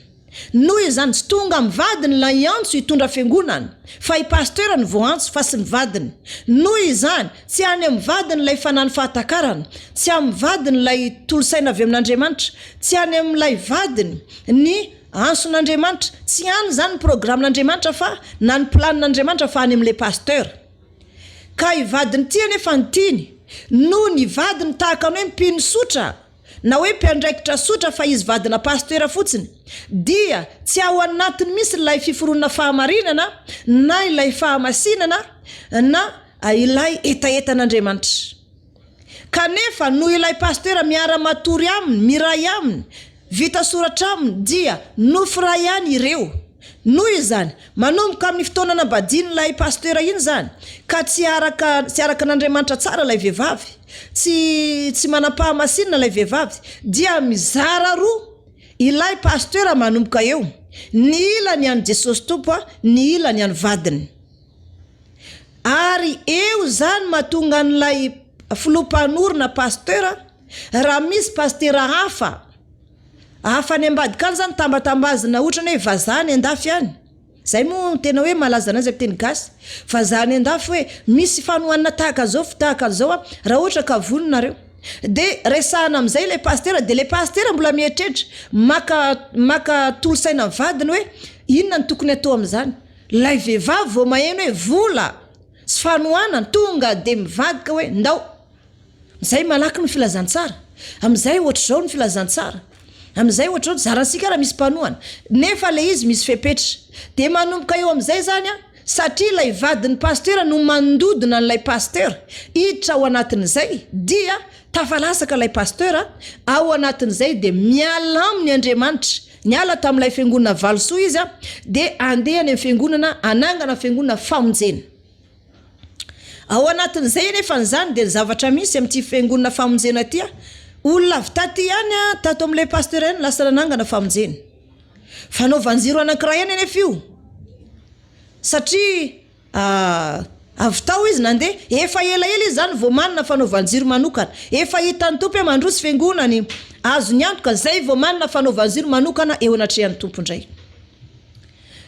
Noho izany tsy tonga amin'ny vadiny la iantso hitondra fiangonana, fa i pasteur ny voantso fa sy ny vadiny. Noho izany tsy any amin'ny vadiny lay fanany fahatakarana, tsy amin'ny vadiny lay tolosaina avy amin'Andriamanitra, tsy any amin'ilay vadiny ny anson'Andriamanitra, tsy any zany ny programen'Andriamanitra fa na ny planin'Andriamanitra fa any amin'le pasteur. Ka i vadiny tia nefa ny tiany, noho ny vadiny tahaka ny hoe mpino sotra na hoe mpiandraikitra sotra fa izy vadina pasteur fotsiny, dia tsy ao anatiny misy ilay fiforonana fahamarinana na ilay fahamasinana na ilay etaetan'Andriamanitra. Kanefa no ilay pasteur miara-matory aminy, miray aminy, vita soratra aminy dia nofiray ihany ireo. Noho izany manomboka amin'ny fotoana nambadiany ilay pasteur iny zany, ka tsy araka n'Andriamanitra tsara ilay vehivavy, tsy manam-pahamasinana ilay vehivavy, dia mizara roa ilay pasteur manomboka eo, ny ilany any Jesosy Tompo, ny ilany any vadiny. Ary eo zany mahatonga an'ilay filompanorona pasteur, raha misy pasteur hafa ny ambadika any zany tambatambazina ohatrany hoe vazany andafy any. Zay moa tena hoe malaza anazy amin'ny teny gasy, vazany andafy hoe misy fanohanana tahaka zao fitahaka zao raha ohatra ka voninareo. De resahana am'izay le pasteur, de le pasteur mbola mieritreritra maka tolosaina amin'ny vadiny hoe inona ny tokony atao am'izany. Lay vehivavy vao maheno hoe vola sy fanohanana tonga de mivadika hoe ndao. Zay malaky ny filazantsara, am'izay ohatr'izao ny filazantsara, am'izay ohatr'izao zaransika raha misy mpanohana, nefa le izy misy fepetra. De manomboka eo am'izay zany satria lay vadiny pasteur no mandodina n'lay pasteur hiditra ao anatin'izay, dia tafalasaka lay pasteur ao anatin'izay de miala amin'ny Andriamanitra, niala tamin'ilay fiangonana valosoa izy de andeha any amin'ny fiangonana anangana fiangonana famonjena. Ao anatin'izay nefa zany de zavatra misy amin'ity fiangonana famonjena ty, olona avy taty ihany tato amin'ilay pasteur ihany lasa nanangana famonjena. Fanaovan-jiro anankiray ihany nefa io, satria avy tao izy nandeha, efa elaela izy zany vao manana fanaovan-jiro manokana, efa hitan'ny tompo mandrotsy fiangonany azo ny antoka, zay vao manana fanaovan-jiro manokana eo anatrehan'ny tompo indray.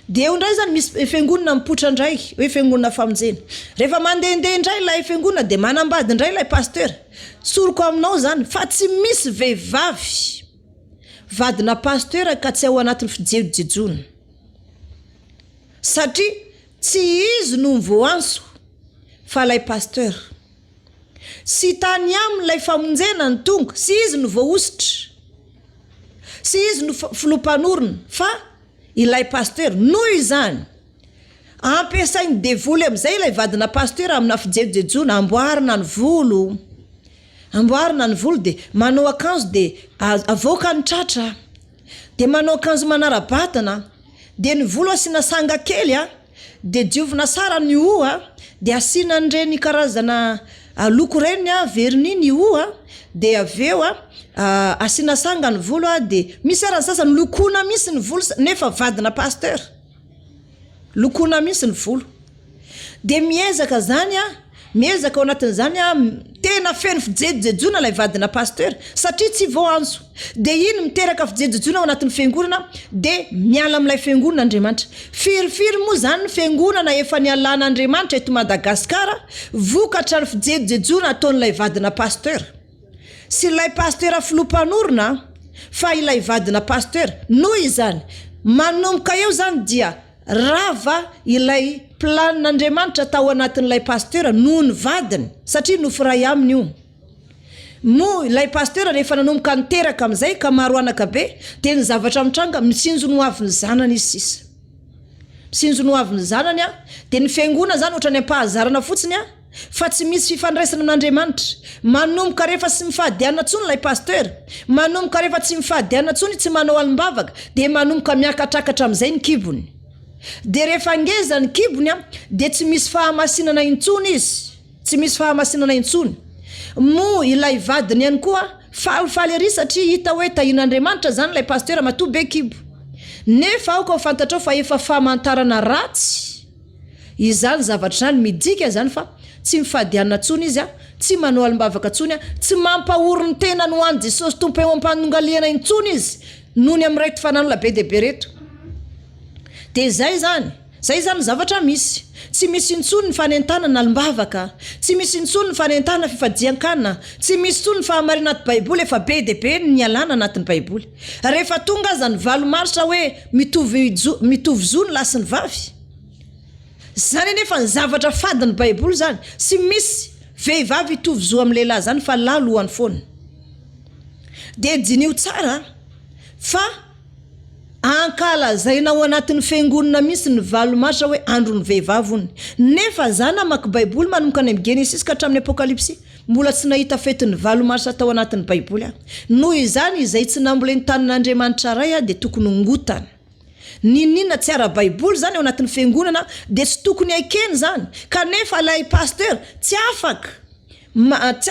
De eo indray zany misy fiangonana mipotra indray hoe fiangonana famonjena. Rehefa mandehandeha indray ilay fiangonana de manambady indray ilay pasteur, soroko aminao zany fa tsy misy vehivavy vadina pasteur ka tsy ao anatin'ny fijejojejoana, satria tsy izy no mivoanso fa lay pasteur. Sy tany amin'ilay famonjena ny tonga, sy izy no voahositra, sy izy no filompanorona, fa ilay pasteur. Noho izany ampiasainy devoly am'izay ilay vadina pasteur amina fijejojejoana, amboarina ny volo, de manao akanjo de avoaka ny tratra, de manao akanjo manara-batana, de ny volo asina sanga kely de diovina sara ny hoho de asina an'ireny karazana loko reny verni ny hoho de aveo asina sanga ny volo de misy arany sasany lokona misy ny volo nefa vadina pasteur, lokona misy ny volo. De miezaka zany miezaka ao anatin'izany tena feno fijejojejoana ilay vadina pasteur satria tsy voanjo dia iny miteraka fijejojejoana ao anatin'ny fiangonana dia miala amin'ilay fiangonana Andriamanitra. Firifiry moa zany ny fiangonana efa nialan'Andriamanitra eto Madagasikara vokatra ny fijejojejoana ataon'ilay vadina pasteur. Sy ilay pasteur filompanorona fa ilay vadina pasteur noho izany manomboka eo zany dia rava ilay planin'Andriamanitra tao anatin'ilay pasteur noho ny vadiny satria nofiray aminy io. Mo ilay pasteur rehefa nanomboka niteraka amin'izay ka maro anaka be dia ny zavatra mitranga misinjo no avy ny zanany izy sisa. Misinjo no avy ny zanany dia ny fiangonana zany ohatrany ampahazarana fotsiny fa tsy misy fifandraisana amin'Andriamanitra. Manomboka rehefa tsy mifahadiana tsony ilay pasteur, manomboka rehefa tsy mifahadiana tsony tsy manao alim-bavaka dia manomboka miakatrakatra amin'izay ny kibony. Dia rehefa ngeza ny kibony dia tsy misy fahamasinana intsony izy, tsy misy fahamasinana intsony. Mo ilay vadiny ihany koa falifaly ery satria hita hoe tahin'Andriamanitra zany ilay pasteur matoa be kibo. Nefa aoka ho fantatrao fa efa famantarana ratsy izany zavatra zany midika zany fa tsy mifadiana tsony izy tsy manao alim-bavaka tsony tsy mampahoro ny tena no any Jesosy tompo eo am-panongaliana intsony izy noho ny amin'reto fananola be deaibe reto. Dia zay zany zavatra misy. Tsy misy intsony ny fanentanana alim-bavaka, tsy misy intsony ny fanentanana fifadian-kanina, tsy misy intsony ny fahamarina anaty Baiboly efa be deaibe ny alana anatin'ny Baiboly. Rehefa tonga aza ny valomaritra hoe mitovy zo ny lasy ny vavy. Zany nefa ny zavatra fadiny Baiboly zany sy misy vehivavy hitovy zo amin'ny lehilahy zany fa lahy lohany foana. Dia dinio tsara fa ankalazaina ao anatin'ny fiangonana misy ny valomaritra hoe andro ny vehivavy ony. Nefa zany maka Baiboly manomboka any amin'ny Genesis ka hatramin'ny Apokalipsy mbola tsy nahita fetin'ny valomaritra tao anatin'ny Baiboly. Noho izany izay tsy nambola ny tanin'Andriamanitra ray dia tokony ngotana. Ninina tsy ara Baiboly zany ao anatin'ny fiangonana dia tsy tokony aikeny zany. Kanefa ilay pasteur tsy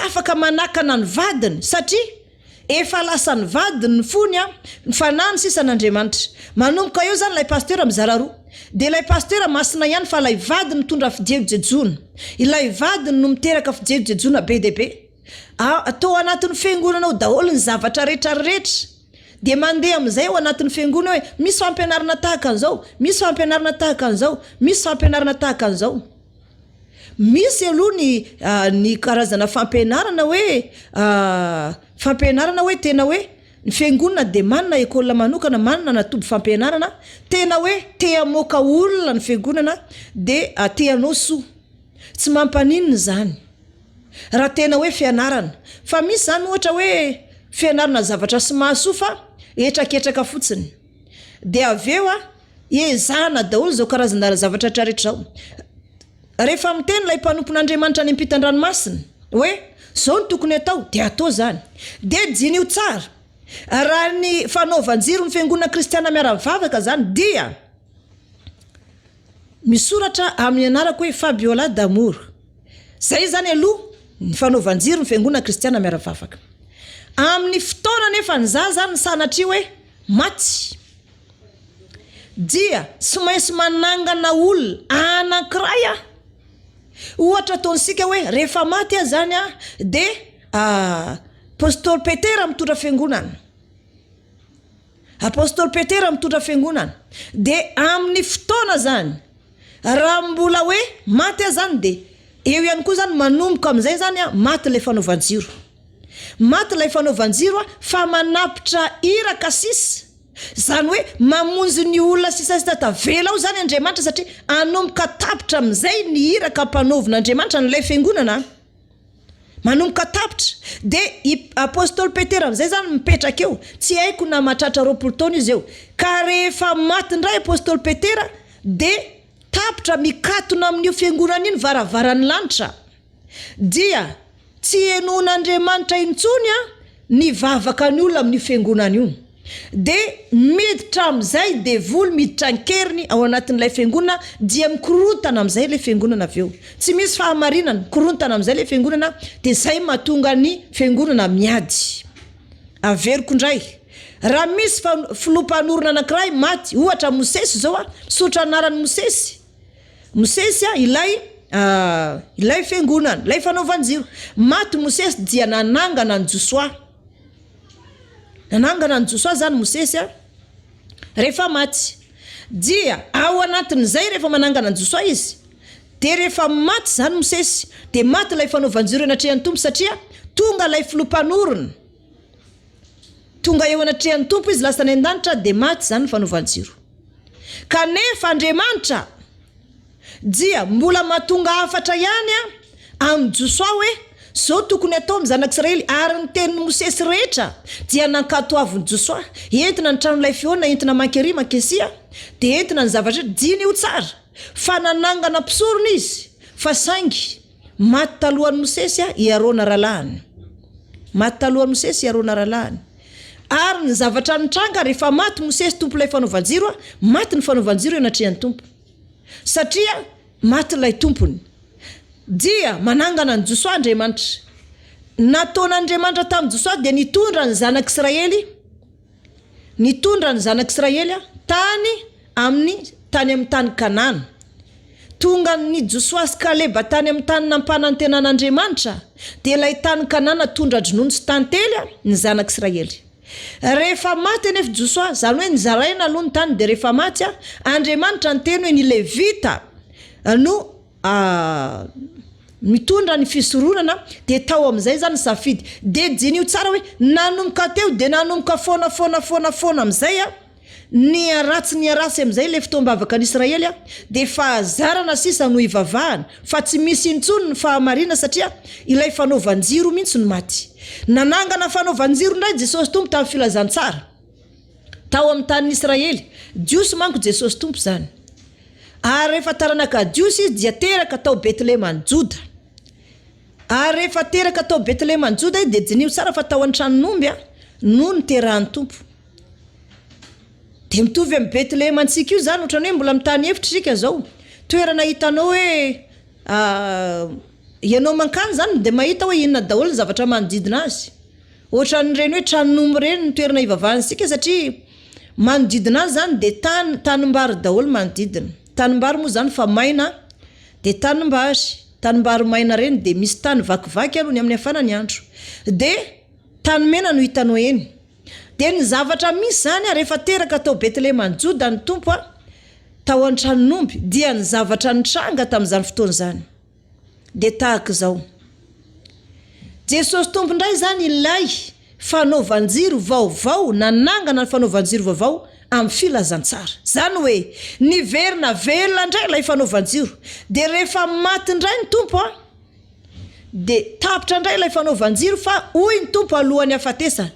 afaka manakana ny vadiny satria efa lasa ny vadiny ny fony ny fanany sisa n'Andriamanitra. Manomboka eo zany ilay pasteur mizara roa. Dia ilay pasteur masina ihany fa ilay vadiny mitondra fijejojejoana. Ilay vadiny no miteraka fijejojejoana be deaibe. Atao anatin'ny fiangonana ao daholo ny zavatra rehetrarehetra. Dia mandeha amin'izay ao anatin'ny fiangonana hoe misy fampianarana tahaka an'izao, misy fampianarana tahaka an'izao, misy fampianarana tahaka an'izao. Misy aloha ny karazana fampianarana hoe tena hoe ny fiangonana dia manana école manokana, manana natoby fampianarana tena hoe te hamoaka olona ny fiangonana dia te hanao soa. Tsy mampaninina zany raha tena hoe fianarana. Fa misy zany ohatra hoe fianarana zavatra sy mahasoa fa etraketraka fotsiny. Dia aveo ezahana daholo zao karazana zavatra rehetra zao. Rehefa miteny ilay mpanompon'Andriamanitra any ampitan-dranomasina hoe zao ny tokony atao dia atao zany. Dia dinio tsara raha ny fanaovan-jiro ny fiangonana kristiana miara-mivavaka zany dia misoratra amin'ny anarako hoe FABIOLA d'amour. Zay zany aloha ny fanaovan-jiro ny fiangonana kristiana miara-mivavaka. Amin'ny fotoana nefa ny zany sanatria hoe maty dia tsy maintsy manangana olona anankiray ohatra ataontsika hoe rehefa maty zany dia apôstôly Petera mitondra fiangonana. Apôstôly Petera mitondra fiangonana. Dia amin'ny fotoana zany raha mbola hoe maty zany dia eo ihany koa zany manomboka amin'izay zany maty ilay fanaovan-jiro. Maty ilay fanaovan-jiro fa manapitra iraka sisa. Zany hoe mamonjy ny olona sisa tavela ao zany Andriamanitra satria anomboka tapitra amin'izay ny iraka mpanaovin'Andriamanitra n'ilay fiangonana. Manomboka tapitra. Dia apôstôly Petera amin'izay zany mipetraka eo. Tsy haiko na mahatratra 20 taona izy eo. Ka rehefa maty indray apôstôly Petera dia tapitra mikatona amin'io fiangonana iny varavaran'ny lanitra. Dia tsy henon'Andriamanitra intsony ny vavaka ny olona amin'ny fiangonana io. Dia miditra amin'izay devoly miditra ankeriny ao anatin'ilay fiangonana dia mikorontana amin'izay ilay fiangonana aveo. Tsy misy fahamarinana, mikorontana amin'izay ilay fiangonana dia zay mahatonga ny fiangonana miady. Averiko indray. Raha misy filompanorona anankiray maty, ohatra Mosesy zao, misaotra anarany Mosesy ilay ilay fiangonana, ilay fanaovan-jiro. Maty Mosesy dia nanangana ny Josoa. Nanangana ny Josoa zany Mosesy rehefa maty. Dia ao anatin'izay rehefa manangana ny Josoa izy. De rehefa maty zany Mosesy, de maty ilay fanaovan-jiro anatrehan'ny Tompo satria tonga ilay filompanorona. Tonga eo anatrehan'ny Tompo izy lasa any an-danitra de maty zany fanaovan-jiro. Kanefa Andriamanitra dia mbola mahatonga hafatra ihany amin'ny Josoa hoe zao tokony atao amin'ny zanak'Israely ary ny tenin'ny Mosesy rehetra dia nankatoaviny Josoa. Entina ny tranon'ilay Fiona, entina mankery makesia, de entina ny zavatra diny io tsara. Fa nanangana mpisorona izy, fa saingy maty talohan'ny Mosesy iarona ralahany. Maty talohan'ny Mosesy iarona ralahany. Ary ny zavatra nitranga rehefa maty Mosesy tompo ilay fanaovan-jiro, maty ny fanaovan-jiro anatrehan'ny Tompo. Satria maty ilay tompony. Dia manangana ny Josoa Andriamanitra. Nataon'Andriamanitra tamin'ny Josoa dia nitondra ny zanak'Israely. Nitondra ny zanak'Israely tany amin'ny tany Kanana. Tonga ny Josoa sy Kaleba tany amin'ny tany nampanantenan'Andriamanitra, dia ilay tany Kanana tondra dronono sy tantely ny zanak'Israely. Rehefa maty nefa Josoa, zany hoe nizaraina aloha ny tany, de rehefa maty Andriamanitra nyteny hoe ny Levita no mitondra ny fisoronana, de tao amin'izay zany safidy. De jinio tsara hoe nanomboka teo de nanomboka foana amin'izay ny aratsy amin'izay le fitoam-bavaka an'Israely de fahazarana sisa no ivavahana, fa tsy misy intsony ny fahamarina satria ilay fanaovan-jiro mihitsy no maty. Nanangana fanaovan-jiro ndray Jesosy Tompo tamin'ny filazantsara tao amin'ny tanin'Israely. Diosy manko Jesosy Tompo zany. Ary rehefa taranaka diosy izy dia teraka tao Betlehema ny Joda. Ary rehefa teraka tao Betlehema ny Joda izy dia jinio tsara fa tao an-tranon'omby no niterahan'ny Tompo. De mitovy amin'ny Betlehema an-tsika io zany, ohatrany hoe mbola mitany hevitra isika zao. Toerana hitanao hoe ianao mankany zany de mahita hoe inona daholo ny zavatra manodidina azy. Ohatran'ireny hoe tranon'omby reny ny toerana ivavahantsika satria manodidina azy zany de tanimbary daholo manodidina. Tanimbary moa zany fa maina de tanimbary maina reny de misy tany vakivaky aloha ny amin'ny hafanany andro. De tany mena no hitanao eny. De ny zavatra misy zany rehefa teraka tao Betlehema ny Joda ny Tompo tao an-tranon'omby dia ny zavatra nitranga tamin'izany fotoana zany. De tahaka zao. Jesosy Tompo ndray zany ilay fanaovan-jiro vaovao, nanangana ny fanaovan-jiro vaovao amin'ny filazantsara. Zany hoe niverina velona ndray ilay fanaovan-jiro. De rehefa maty ndray ny Tompo de tapitra ndray ilay fanaovan-jiro fa hoy ny Tompo alohan'ny hafatesa.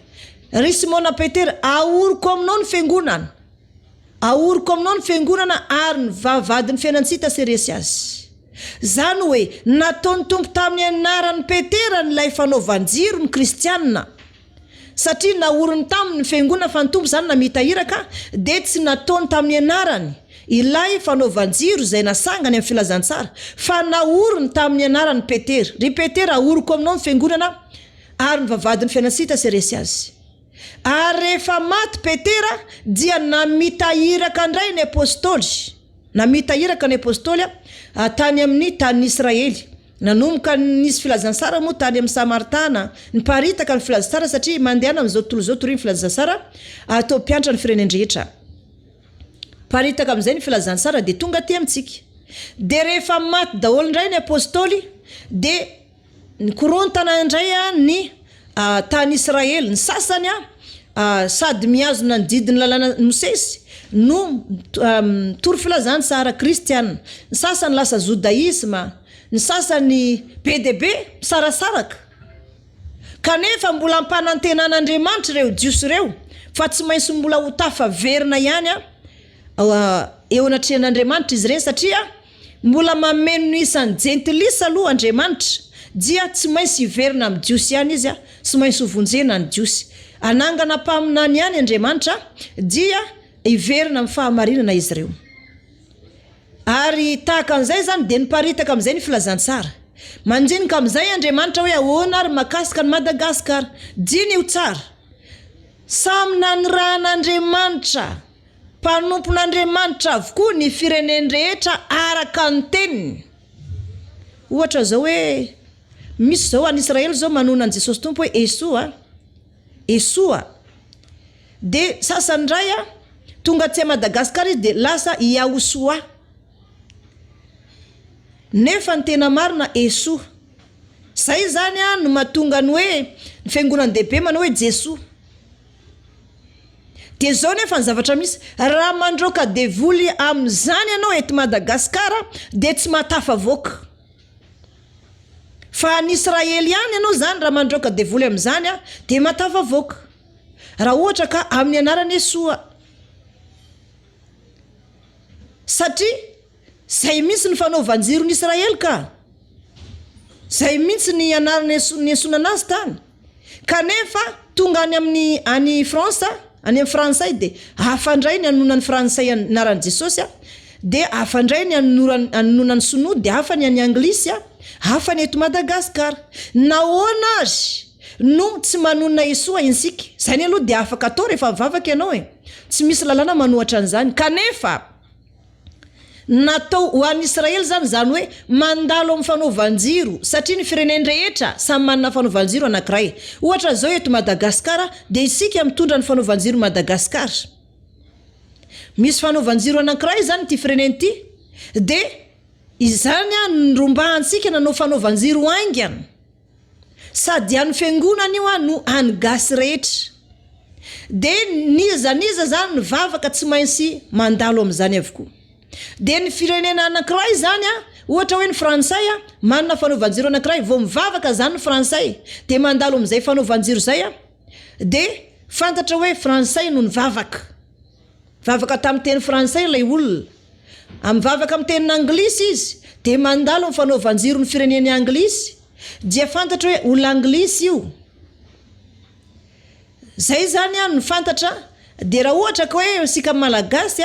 Ry Simona Petera, ahoriko aminao ny fiangonana. Ahoriko aminao ny fiangonana ary ny vavadiny fiainantsika sy resy azy. Zany hoe nataon'ny Tompo tamin'ny anaran'ny Petera n'ilay fanaovan-jiro ny kristianina. Satria nahoriny tamin'ny fiangonana fa ny Tompo zany namitahiraka, de tsy nataony tamin'ny anarany ilay fanaovan-jiro izay nasangany amin'ny filazantsara, fa nahoriny tamin'ny anaran'ny Petera. Ry Petera, ahoriko aminao ny fiangonana ary ny vavadiny fiainantsika sy resy azy. Ary rehefa maty Petera dia namitahiraka ndray ny apôstôly. Namitahiraka ny apôstôly tany amin'ny tanin'Israely. Nanomboka nisy filazantsara moa tany amin'ny Samaritana, niparitaka ny filazantsara satria mandehana amin'izao tontolo zao tory ny filazantsara atao mpianatra ny firenendrehetra. Paritaka amin'izay ny filazantsara de tonga aty amintsika. De rehefa maty daholo ndray ny apôstôly de nikorontana indray ny tany Israely. Ny sasany sady miazona ny didiny lalàna Mosesy no tory filazantsara kristianina. Ny sasany lasa judaisma, ny sasany be sarasaraka. Kanefa mbola ampanantenan'Andriamanitra reo diosy reo, fa tsy maintsy mbola ho tafaverina ihany eo anatrehan'Andriamanitra izy reny satria mbola mameno isan'ny jentilisa aloha Andriamanitra. Dia tsy maintsy hiverina amin'ny diosy ihany izy, tsy maintsy hovonjena ny diosy. Anangana mpaminany ihany Andriamanitra dia hiverina amin'ny fahamarinana izy reo. Ary tahaka an'izay zany de niparitaka amin'izay ny filazantsara. Manjinika amin'izay Andriamanitra hoe ahoana ary makasika ny Madagasikara. Diny io tsara. Samy nanirahan'Andriamanitra, mpanompon'Andriamanitra avokoa ny fireneny rehetra araka ny teniny. ohatra zao hoe misy zao an Israely zao manona an Jesosy tompo hoe Esoa de sasany ray tonga tsy Madagasikara izy de lasa Yahosoa nefa ny tena marina Esoa zay zany no mahatonga ny hoe ny fiangonana dehibe manao hoe Jesoa de zao nefa ny zavatra misy raha mandroka devoly am'zany ianao eto Madagasikara de tsy matafavoaka fa ny Israely ihany ianao zany raha mandroka devoly am'zany de matafavoaka raha ohatra ka amin'ny anarany Esoa satria zay mitsy ny fanaovan-jiro ny Israely ka zay mitsy ny anarany Esona anazy tany kanefa tonga any amin'ny any France any amin'ny Fransay de afandray ny anonany Fransay anaran'i Jesosy de afandray ny anonany Sonoa de hafa ny any Anglisy hafa ny eto Madagasikara nahoana azy no tsy manona Esoa insika zany aloha de afaka atao rehefa mivavaka ianao tsy misy lalàna manohatra an'izany kanefa natao ho an'ny Israely zany hoe mandalo amin'ny fanaovan-jiro satria ny fireneny rehetra samy manana fanaovan-jiro anankiray ohatra zao eto Madagasikara de isika mitondra ny fanaovan-jiro Madagasikara misy fanaovan-jiro anankiray zany ty fireneny ty de izany nirombahantsika nanao fanaovan-jiro aingana sady any fiangonana io no any gasy rehetra de niza zany nivavaka tsy maintsy mandalo am'zany avokoa de ny firenena anankiray zany ohatra hoe ny Fransay manana fanaovan-jiro anankiray vao mivavaka zany ny Fransay de mandalo am'zay fanaovan-jiro zay de fantatra hoe Fransay no nivavaka tamin'ny teny Fransay lay olona amivavaka amin'ny teny Anglisy izy de mandalo amin'ny fanaovan-jiro ny fireneny Anglisy dia fantatra hoe olona Anglisy io zay zany ny fantatra de raha ohatra ka hoe sika malagasy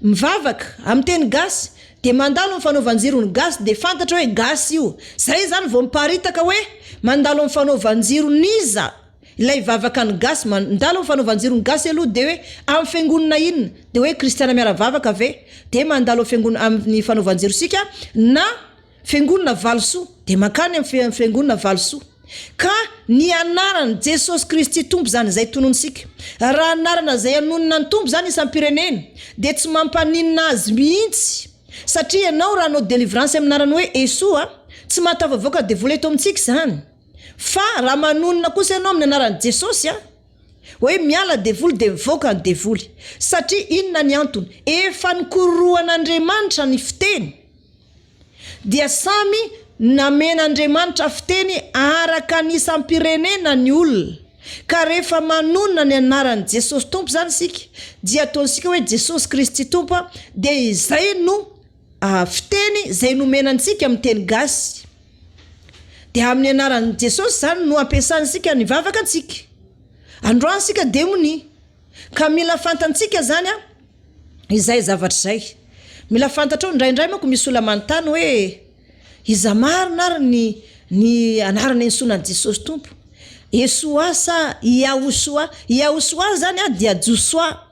mivavaka amin'ny teny gasy de mandalo amin'ny fanaovan-jiro ny gasy de fantatra hoe gasy io zay zany vao miparitaka hoe mandalo amin'ny fanaovan-jiro niza ilay vavaka ny gasy mandalo amin'ny fanaovan-jiro ny gasy aloha de hoe amin'ny fiangonana inona de hoe kristiana miara-vavaka ve de mandalo amin'ny fanaovan-jiro sika na fiangonana valosoa de makany amin'ny fiangonana valosoa ka ny anarany Jesosy Kristy tompo zany zay tononsika raha anarana zay anonona ny tompo zany isam-pirenena de tsy mampaninina azy mihitsy satria ianao raha anao délivrance amin'ny anarany hoe Esoa tsy matafavoaka devoly eto amintsika zany fa raha manonona kosa ianao amin'ny anarany Jesosy hoe miala devoly de mivoaka ny devoly satria inona ny antony efa nikororoan'Andriamanitra ny fiteny dia samy namen'Andriamanitra fiteny araka ny isam-pirenena ny olona ka rehefa manonona ny anaran'i Jesosy tompo zany sika dia ataonsika hoe Jesosy Kristy tompo de izay no fiteny zay nomenantsika amin'ny teny gasy de amin'ny anaran'i Jesosy zany no ampiasansika ny vavaka antsika androany sika demoni ka mila fantantsika zany izay zavatra zay mila fantatra ndraindray mako misy olona manontany hoe iza marina ary ny anarana ensoanan'i Jesosy tompo Esoa sa Yahosoa zany dia Josoa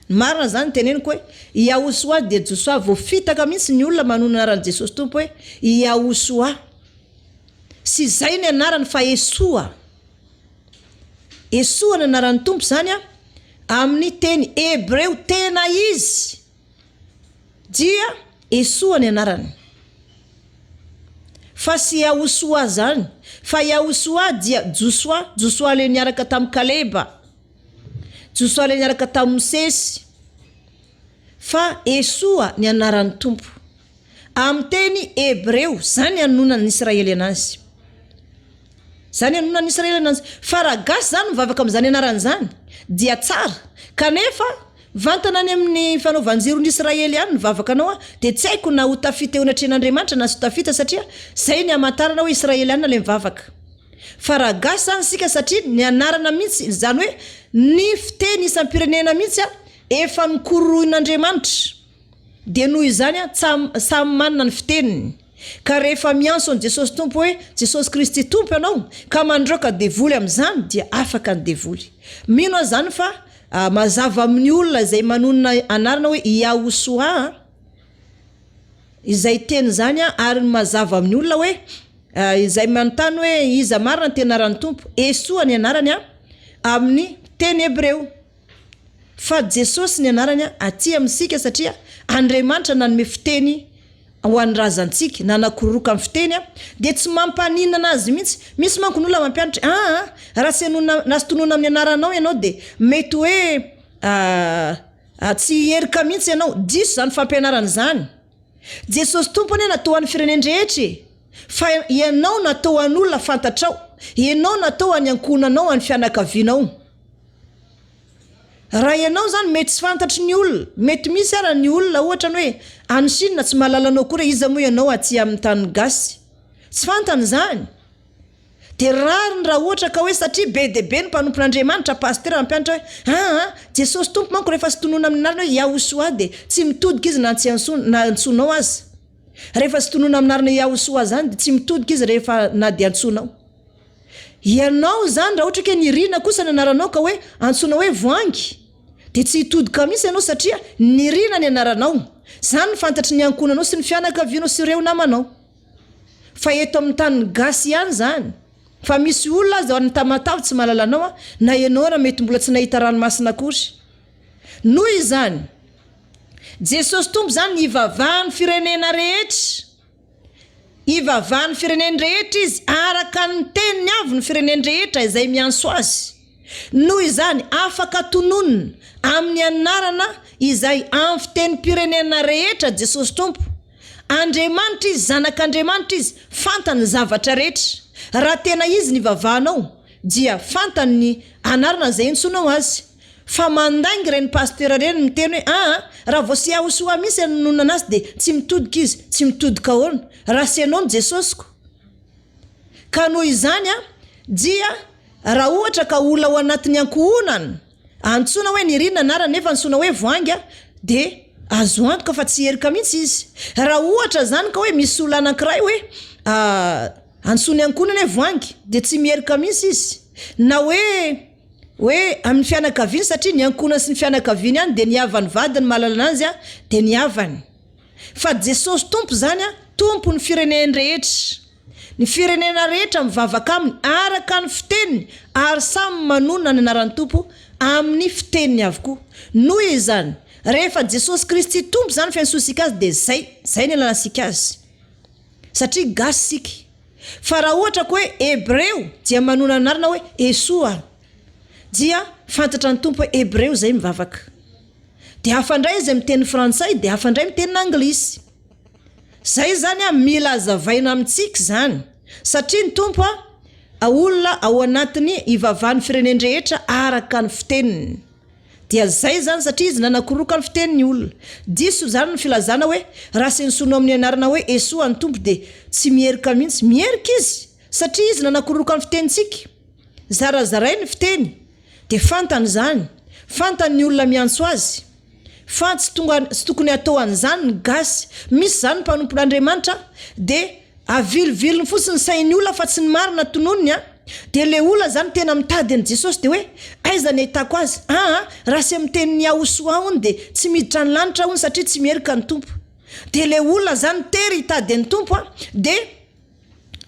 marina zany teneniko hoe Yahosoa dia Josoa vao fitaka mihitsy ny olona manona anaran'i Jesosy tompo hoe Yahosoa sy zay ny anarany fa Esoa ny anaran'ny tompo zany amin'ny teny Hebreo tena izy dia Esoa ny anarany fa sy Yahosoa zany fa Yahosoa dia Josoa le niaraka tamin'ny Kaleba Josoa le niaraka tamin'ny Mosesy fa Esoa ny anaran'ny tompo amin'ny teny Hebreo zany anonan'ny Israely anazy fa raha gasy zany mivavaka amin'izany anarany zany dia tsara kanefa vantana any amin'ny fanaovan-jiro ny Israely ihany mivavaka anao de tsy haiko na ho tafita eo anatrehan'Andriamanitra na sy ho tafita satria zay ny amatarana hoe Israeliana le mivavaka fa raha gasy zany sika satria ny anarana mihitsy zany hoe ny fiteny isam-pirenena mihitsy efa nikororoin'Andriamanitra de noho izany samy manana ny fiteniny ka rehefa mianso an Jesosy tompo hoe Jesosy Kristy tompo ianao ka mandroaka devoly amin'izany dia afaka ny devoly mino zany fa mazava amin'ny olona zay manonona anarana hoe izay teny zany ary mazava amin'ny olona hoe izay manontany hoe iza marina tena ran'ny tompo Esoa ny anarany amin'ny teny Hebreo fa Jesosy ny anarany aty amintsika satria Andriamanitra nanome fiteny ho an'ny razantsika nanakoroka amin'ny fiteny dia tsy mampaninana azy mihitsy misy manko ny olona mampianatra raha sy nasotonoana amin'ny anaranao ianao dia mety hoe tsy herika mihitsy ianao diso zany fampianarana zany Jesosy tompony natao an'ny firenendrehetra fa ianao natao an'olona fantatrao ianao natao any ankonanao any fianakavianao raha ianao zany mety tsy fantatry ny olona mety misy ara ny olona ohatra ny hoe any Chine tsy mahalalanao koa iza moa ianao aty amin'ny tany gasy tsy fantany zany dia rariny raha ohatra ka hoe satria be dia be ny mpanompon'Andriamanitra pasteur mampianatra hoe Jesosy tompo manko rehefa sy tonoana amin'ny narina hoe Yahosoa dia tsy mitodika izy na antsonao azy rehefa sy tonoana amin'ny narina Yahosoa zany dia tsy mitodika izy rehefa na dia antsonao ianao zany raha ohatra ke nirina kosa ny anaranao ka hoe antsonao hoe voangy dia tsy hitodika mihitsy ianao satria nirina ny anaranao zany fantatry ny ankonanao sy ny fianakavianao sy ireo namanao fa eto amin'ny tany gasy ihany zany fa misy olona azy ao tamatavy tsy mahalalanao na ianao raha mety mbola tsy nahita ranomasina akory noho izany Jesosy tompo zany ivavahan'ny firenena rehetra ivavahan'ny firenena rehetra izy araka ny teniny avy ny firenena rehetra izay mianso azy noho izany afaka tononona amin'ny anarana izay amin'ny fitenim-pirenena rehetra Jesosy tompo Andriamanitra izy zanak'Andriamanitra izy fantany zavatra rehetra raha tena izy ny vavahanao dia fantany ny anarana izay intsonao azy fa mandangy reny pasteur reny miteny hoe raha vao sy Yahosoa misy anonona azy dia tsy mitodika izy tsy mitodika ahoana raha sy ianao ny Jesosiko ka noho izany dia raha ohatra ka olona ao anatin'ny ankohonana antsona hoe nirina anarana nefa antsona hoe voangy dia azo antoka fa tsy herika mihitsy izy raha ohatra zany ka hoe misy olona anankiray hoe antsony ankonana hoe voangy dia tsy miherika mihitsy izy na hoe amin'ny fianakaviany satria ny ankonana sy ny fianakaviany ihany dia niavany vadiny mahalala azy dia niavany fa Jesosy tompo zany tompo ny firenena rehetra ny firenena rehetra mivavaka aminy araka ny fiteniny ary samy manonona ny anaran'ny tompo amin'ny fiteniny avokoa noho izany rehefa Jesosy Kristy tompo zany fiansosika azy dia zay ny alansika azy satria gasy sika fa raha ohatra ko hoe Hebreo dia manona anarana hoe Esoa dia fantatra ny tompo hoe Hebreo zay mivavaka dia hafandray izy amin'ny teny frantsay dia hafandray amin'ny teny anglisy zay zany mila azavaina amintsika zany satria ny tompo olona ao anatiny ivavahan'ny firenena rehetra araka ny fiteniny dia zay zany satria izy nanakoroka ny fiteniny olona diso zany ny filazana hoe raha sy nysonao amin'ny anarana hoe Esoa ny tompo dia tsy miherika mihitsy miherika izy satria izy nanakoroka ny fitenitsika zarazaray ny fiteny dia fantany zany fantany ny olona miantso azy fa tsy tokony atao an'izany ny gasy misy zany mpanompon'Andriamanitra dia avilivily fotsiny sain'ny olona fa tsy ny marina tononony dia le olona zany tena mitady an' Jesosy dia hoe aiza ny ahitako azy raha sy amin'ny tenin'ny Yahosoa hony dia tsy miditra ny lanitra hony satria tsy miherika ny tompo dia le olona zany tery hitady an'ny tompo dia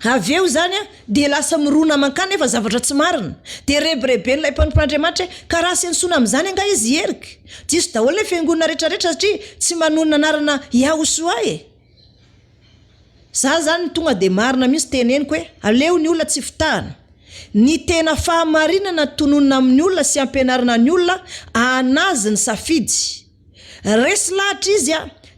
avy eo zany dia lasa mirona mankany nefa zavatra tsy marina dia rebirebeny ilay mpanompon'Andriamanitra ka raha sy ansona amin'izany anga izy herika diso daholo le fiangonana rehetrarehetra satria tsy manonona anarana Yahosoa za zany tonga dia marina mihitsy teneniko hoe aleo ny olona tsy fitahana ny tena fahamarinana tononona amin'ny olona sy ampianarana ny olona anazy ny safidy resy lahatra izy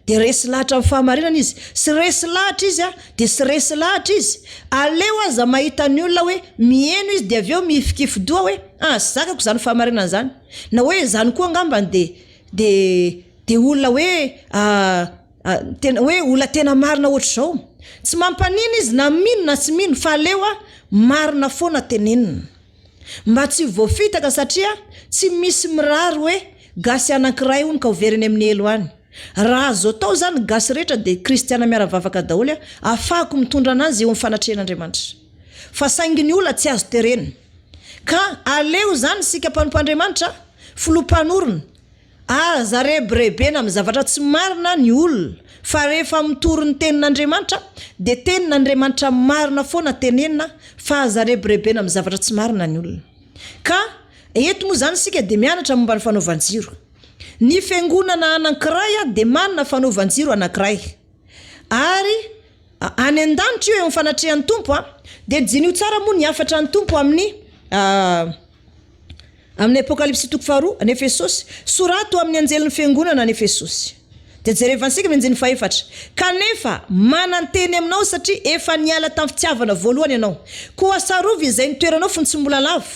dia resy lahatra amin'ny fahamarinana izy sy resy lahatra izy dia sy resy lahatra izy aleo aza mahita ny olona hoe mieno izy dia avy eo mifikifidoa hoe sy zakako zany fahamarinana zany na hoe zany koa angambany dia olona hoe olona tena marina ohatr'izao tsy mampanina izy na mino na tsy mino fa aleo marina foana tenenina mba tsy voafitaka satria tsy misy mirary hoe gasy anankiray hony ka overiny amin'ny elo any raha azo atao zany gasy rehetra dia kristiana miaravavaka daholo afahako mitondra anazy eo amin'ny fanatrehan'Andriamanitra fa saingy ny olona tsy azo terena ka aleo zany sika mpanompon'Andriamanitra filompanorona zarebrebe na mizavatra tsy marina ny olona fa rehefa mitorony tenin'Andriamanitra de tenin'Andriamanitra marina foana tenenina fa zarebrebe na mizavatra tsy marina ny olona. Ka eto moa zany sika de mianatra momba ny fanaovan-jiro. Ny fiangonana anankiray de manana fanaovan-jiro anankiray. Ary any an-danitra io fanatrehan'ny tompo de jinio tsara moa ny afatra ny tompo amin'ny Apokalipsy 2 any Efesosy, sorato amin'ny anjelin'ny fiangonana any Efesosy. De jerevansika menjiny faefatra. Kanefa mananteny aminao satria efa niala tamin'ny fitiavana voalohany ianao. Koa sarovy izay nitoeranao fony tsy mbola lavo.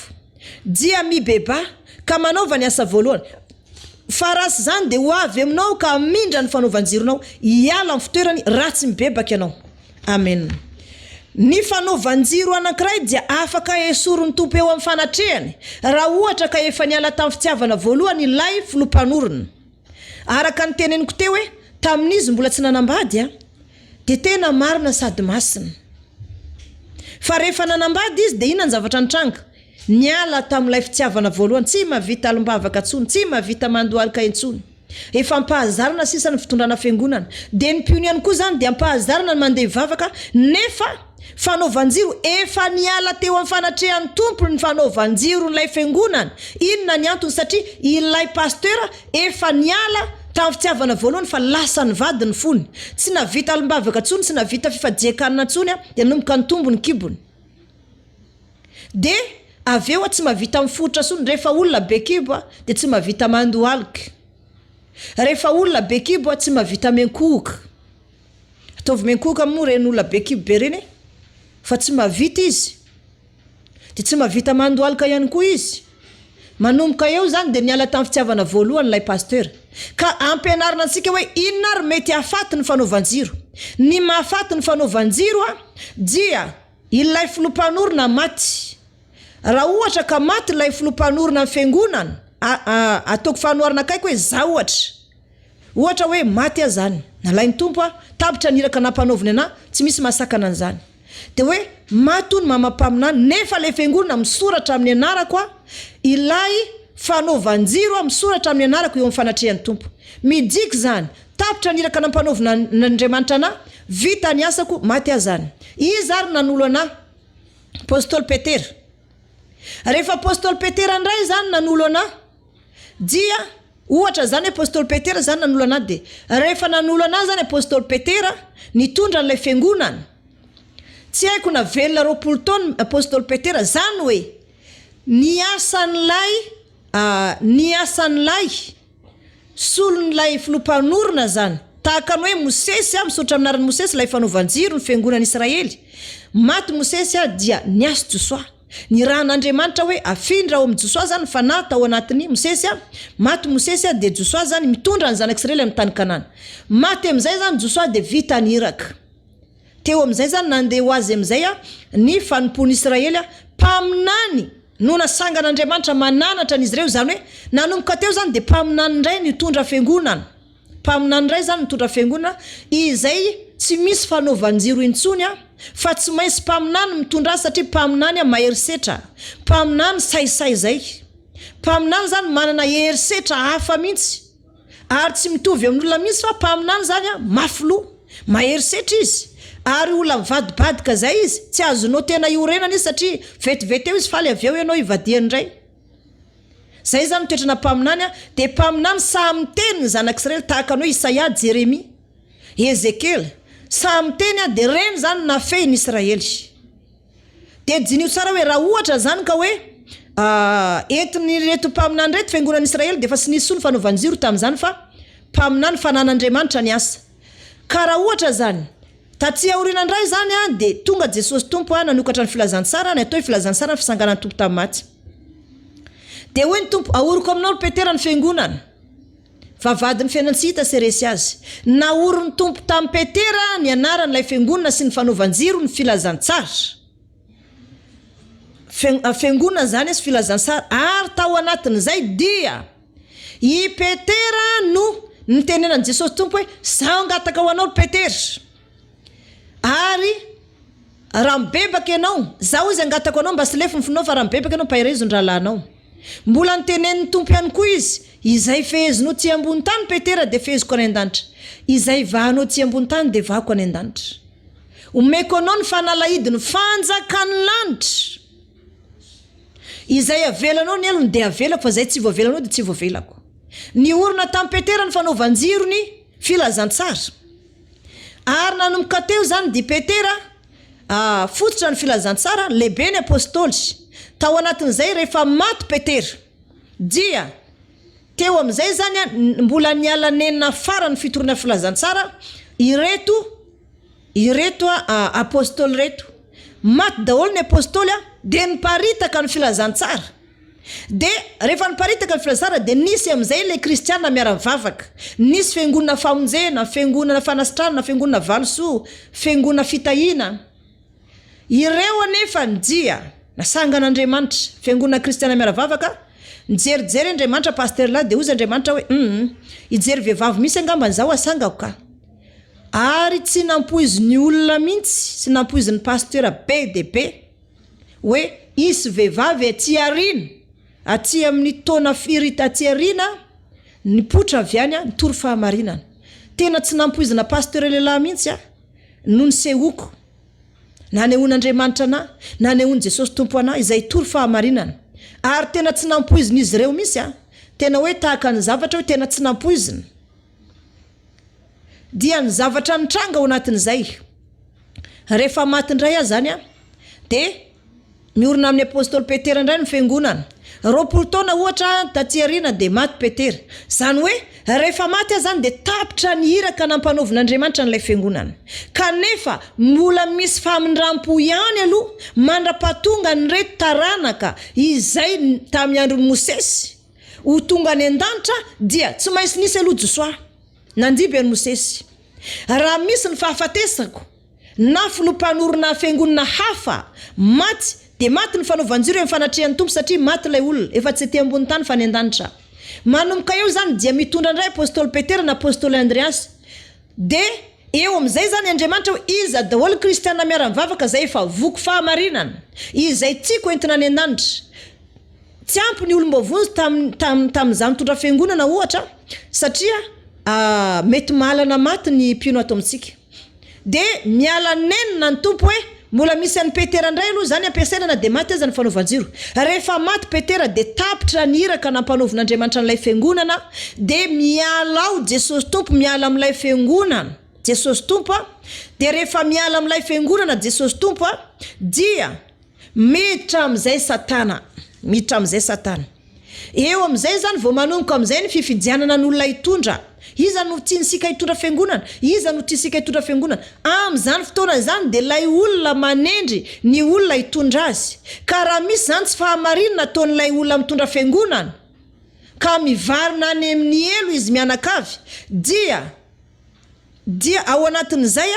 Dia mibeba ka manaova ny asa voalohany. Fa rasy zany de ho avy aminao ka mindra ny fanaovan-jironao, hiala amin'ny fitoerany ratsy mibebaka ianao. Amen. Ny fanaovan-jiro anankiray dia afaka esorin'ny tompo eo amin'ny fanatrehany raha ohatra ka efa niala tamin'ny fitiavana voalohany ilay filompanorona. Araka ny teneniko teo hoe tamin'izy mbola tsy nanambady de tena marina sady masina. Fa rehefa nanambady izy de inona ny zavatra nitranga? Niala tamin'ilay fitiavana voalohany, tsy mavita alim-bavaka intsony, tsy mavita mandohalika intsony. Efa ampahazarana sisa ny fitondrana fiangonana. De ny mpioniany koa zany de ampahazarana ny mandeha vavaka nefa fanaovan-jiro efa niala teo amin'ny fanatrehan'ny tompo ny fanaovan-jiro n'ilay fiangonana. Inona ny antony? Satria ilay pasteur efa niala tamin'ny fitiavana voalohany fa lasa ny vady ny fony. Tsy navita alim-bavaka intsony, tsy navita fifadiakanana intsony de nomboka ny tombo ny kibony. De aveo tsy mavita mifotra sony rehefa olona be kibo de tsy mavita mandohalika. Rehefa olona be kibo tsy mavita menkohoka. Ataovy menkohoka moa reny olona be kibo be reny fa tsy mavita izy. De tsy mavita mandohalika ihany koa izy. Manomboka eo zany de niala tamin'ny fitiavana voalohany lay pasteur. Ka ampianarina antsika hoe inona ary mety hafaty ny fanaovan-jiro. Ny mahafaty ny fanaovan-jiro dia ilay filompanorona maty. Raha ohatra ka maty ilay filompanorona amin'ny fiangonana, ataoko fanoharana kaiky hoe za ohatra hoe maty zany. Nalainy tompo tapitra niraka nampanaoviny ana, tsy misy masakana an'izany. De hoe maty ny mama-Mpaminany nefa le fiangonana misoratra amin'ny anarako ilay fanaovan-jiro misoratra amin'ny anarako eo amin'ny fanatrehan'ny tompo. Midiky zany, tapitra niraka nampanaovina n'Andriamanitra ana, vita ny asako, maty zany. Izy ary nanolo ana apôstôly Petera. Rehefa apôstôly Petera ndray zany nanolo ana, dia ohatra zany apôstôly Petera zany nanolo ana de rehefa nanolo ana zany apôstôly Petera nitondra n'ilay fiangonana. Tsy haiko na velona 20 taona apôstôly Petera zany hoe ny asan'lay solon'lay filompanorona zany. Tahaka ny hoe Mosesy misaotra amin'ny anaran'i Mosesy lay fanaovan-jiro ny fiangonana Israely. Maty Mosesy dia niasy Josoa. Ny raha n'Andriamanitra hoe afindra ao amin'ny Josoa zany fa na tao anatin'ny Mosesy maty Mosesy de Josoa zany mitondra ny zanak' Israely amin'ny tany Kanana. Maty am'izay zany Josoa de vita ny iraka. Teo am'izay zany nandeha ho azy am'izay ny fanompony Israely mpaminany no nasangan'Andriamanitra mananatra an'izy ireo zany hoe nanomboka teo zany de mpaminany ndray nitondra fiangonana. Mpaminany ndray zany nitondra fiangonana izay tsy misy fanaovan-jiro intsony fa tsy maintsy mpaminany mitondra satria mpaminany maherisetra. Mpaminany saisay zay. Mpaminany zany manana herisetra hafa mihitsy. Ary tsy mitovy amin'olona misy fa mpaminany zany mafilo, maherisetra izy. Ary olona mivadibadika zay izy, tsy azonao tena iorenana izy satria vetivety eo izy faly avy eo ianao ivadiany ndray. Zay zany toetrana mpaminany de mpaminany samy teny ny zanak' Israely tahaka ny Isaia, Jeremia, Ezekiel. Samy teny de reny zany nafehin'ny Israely. De jinio tsara hoe raha ohatra zany ka hoe entiny reto mpaminany reto fiangonan'ny Israely de fa tsy nisy ny fanaovan-jiro tamin'izany fa mpaminany fanan'Andriamanitra ny asa. Ka raha ohatra zany taty aoriana ndray zany de tonga Jesosy tompo nanokatra ny filazantsara ny atao filazantsara ny fisanganan'ny tompo tamin'ny maty. De hoe ny tompo aoriko aminao Petera ny fiangonana. Vavadiny fiainantsy hita seresy azy. Naoro ny tompo tamin'ny Petera ny anaran'ilay fiangonana sy ny fanaovan-jiro ny filazantsara. Fiangonana zany sy filazantsara ary tao anatin'izay dia i Petera no nitenenan'i Jesosy tompo hoe zaho ngataka ho anao Petera. Ary raha mibebaka ianao, zaho izy angatako anao mba sy lefy ny finao fa raha mibebaka ianao pahirizon-drahalanao. Mbola nitenen'ny tompo ihany koa izy, izay fehezinao tsy ambony tany Petera de feheziko any an-danitra, izay vahanao tsy ambony tany de vahako any an-danitra. Omeko anao ny fanalahidiny fanjakany lanitra, izay avelanao ny elony de avelako fa zay tsy voavelanao de tsy voavelako. Ny orona tamin'ny Petera ny fanaovan-jirony filazantsara, ary nanomboka teo zany di Petera fototra ny filazantsara lehibe ny apôstôly. Tao anatin'izay rehefa maty Petera dia teo amin'izay zany mbola niala nenina farany fitorina filazantsara ireto apôstôly reto. Maty daholo ny apôstôly de niparitaka ny filazantsara. De rehefa niparitaka ny filazantsara de nisy amin'izay le kristiana miara-mivavaka, nisy fiangonana famonjena, fiangonana fanasitrana, fiangonana valosoa, fiangonana fitahina. Ireo anefa dia nasangan'Andriamanitra, fiangonana kristiana miara-mivavaka, nijerijery Andriamanitra pasteur la de ozy Andriamanitra hoe ijery vehivavy misy angambany zao asangako ka. Ary tsy nampoiziny olona mihitsy, tsy nampoiziny pasteur be de be hoe isy vehivavy aty arina, aty amin'ny taona firita aty arina nipotra avy any nitory fahamarinana. Tena tsy nampoizina pasteur lehilahy mihitsy noho ny sehoako, nanehoan'Andriamanitra na nanehoan Jesosy tompo ana izay tory fahamarinana. Ary tena tsy nampoizina izy ireo mihitsy tena hoe tahaka ny zavatra hoe tena tsy nampoizina. Dia ny zavatra nitranga ao anatin'izay. Rehefa maty indray zany de miorina amin'ny apôstôly Petera indray ny fiangonana. 20 taona ohatra taty arina de maty Petera. Zany hoe rehefa maty zany de tapitra ny iraka nampanaovin'Andriamanitra n'ilay fiangonana. Kanefa mbola misy famindrampo ihany aloha mandra-pahatonga ny reto taranaka izay tamin'ny andron'ny Mosesy ho tonga any an-danitra dia tsy maintsy nisy aloha Josoa nandiby any Mosesy. Raha misy ny fahafatesako na filompanorona fiangonana hafa maty de maty ny fanaovan-jiro amin'ny fanatrehan'ny tompo satria maty lay olona efa tsy ety ambony tany fa any an-danitra. Manomboka eo zany dia mitondra indray apôstôly Petera na apôstôly Andreas. De eo amin'izay zany Andriamanitra hoe iza daholo kristiana miara-mivavaka zay efa voko fahamarinana, izay tiako entina any an-danitra. Tsy ampy ny olombavonjy tamin'izany mitondra fiangonana ohatra satria mety mahalana maty ny mpino ato amintsika. De miala nenina ny tompo hoe mbola misy an'ny Petera indray aloha zany ampiasaina de maty aza ny fanaovan-jiro. Rehefa maty Petera de tapitra ny iraka nampanaovin'Andriamanitra n'ilay fiangonana de miala ao Jesosy tompo, miala amin'ilay fiangonana Jesosy tompo de rehefa miala amin'ilay fiangonana Jesosy tompo dia miditra amin'izay Satana, miditra amin'izay Satana. Eo amin'izay zany vao manomboka amin'izay ny fifidianana n'olona hitondra. Iza no tiantsika hitondra fiangonana, iza no tiantsika hitondra fiangonana. Amin'izany fotoana zany de lay olona manendry ny olona hitondra azy. Ka raha misy zany tsy fahamarinana ataon'ilay olona mitondra fiangonana ka mivarina any amin'ny elo izy mianakavy dia ao anatin'izay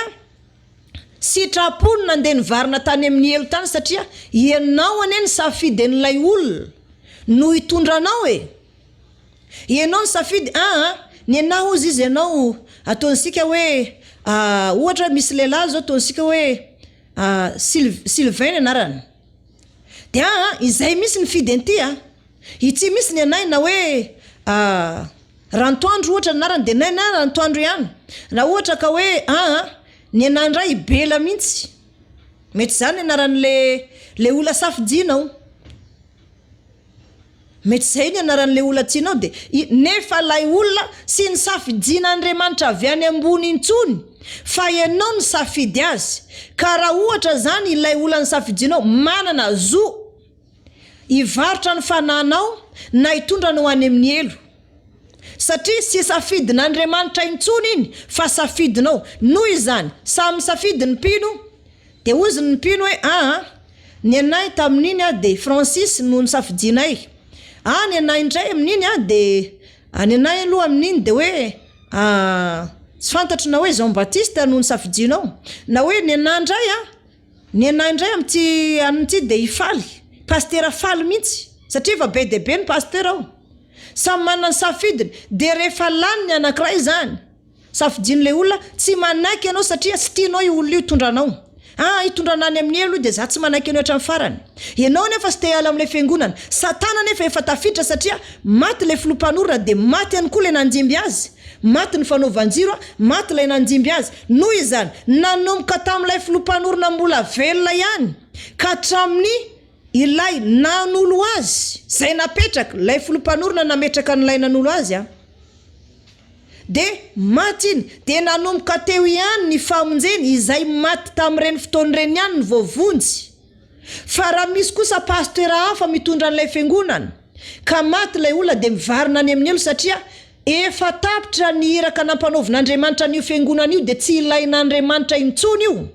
sitrapony nandeha nivarina tany amin'ny elo tany satria ianao ane ny safidy an'ilay olona no hitondranao ianao ny safidy ny anahy ozy izy ianao ataontsika hoe ohatra misy lehilahy zao ataontsika hoe Sylvain anarany. De izay misy ny fidy anty ity misy ny anay na hoe Rantoandro ohatra anarany de nay na Rantoandro ihany. Na ohatra ka hoe ny anahy ndray Bela mihitsy. Mety zany anaran'le olona safidinao. Mety zay ny anaran'le olona tianao de nefa lay olona sy ny safidin'Andriamanitra avy any ambony intsony fa ianao ny safidy azy. Ka raha ohatra zany ilay olona ny safidinao manana zo ivarotra ny fananao na hitondranao any amin'ny elo. Satria sy safidin'Andriamanitra intsony iny fa safidinao. Noho izany samy safidy ny mpino de ozy ny mpino hoe ny anay tamin'iny de Francis no ny safidinay. Ny anay indray amin'iny de ny anay aloha amin'iny de hoe tsy fantatro na hoe Jean Baptiste no ny safidinao na hoe ny anay indray amin'ity de ifaly pasteur faly mihitsy satria efa be de be ny pasteur ao. Samy manana ny safidiny de rehefa lany ny anankiray zany safidin'le olona tsy manaiky ianao satria sy tianao io olona io tondranao. hitondranany amin'ny elo dia za tsy manaiky eny hatramin'ny farany. Ianao nefa sy te hiala amin'ilay fiangonana. Satana nefa efa tafiditra satria maty ilay filompanorona dia maty ihany koa ilay nanjimby azy. Maty ny fanaovan-jiro, maty ilay nanjimby azy. Noho izany nanomboka tamin'ilay filompanorona mbola velona ihany ka hatramin'ny ilay nanolo azy zay napetraka. Ilay filompanorona nametraka n'ilay nanolo azy de maty iny de nanomboka teo ihany ny famonjeny izay maty tamin'ireny fotoan'ireny ihany ny voavonjy. Fa raha misy kosa pasteur hafa mitondra an'ilay fiangonana ka maty ilay olona de mivarina any amin'ny elo satria efa tapitra ny iraka nampanaovin'Andriamanitra n'io fiangonana io de tsy ilain'Andriamanitra intsony io.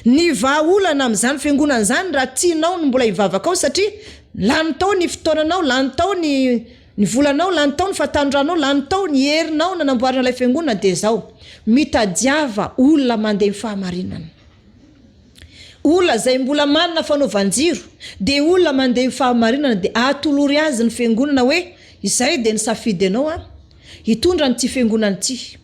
Ny vahaolana amin'izany fiangonana zany raha tianao ny mbola hivavaka ao satria lany tao ny fotoananao, lany tao ny volanao, lany tao ny fatandranao, lany tao ny herinao nanamboarana ilay fiangonana de zao mitadiava olona mandeha ny fahamarinana. Olona zay mbola manana fanaovan-jiro de olona mandeha ny fahamarinana de atolory azy ny fiangonana hoe izay de ny safidy anao hitondra ny ty fiangonana ty.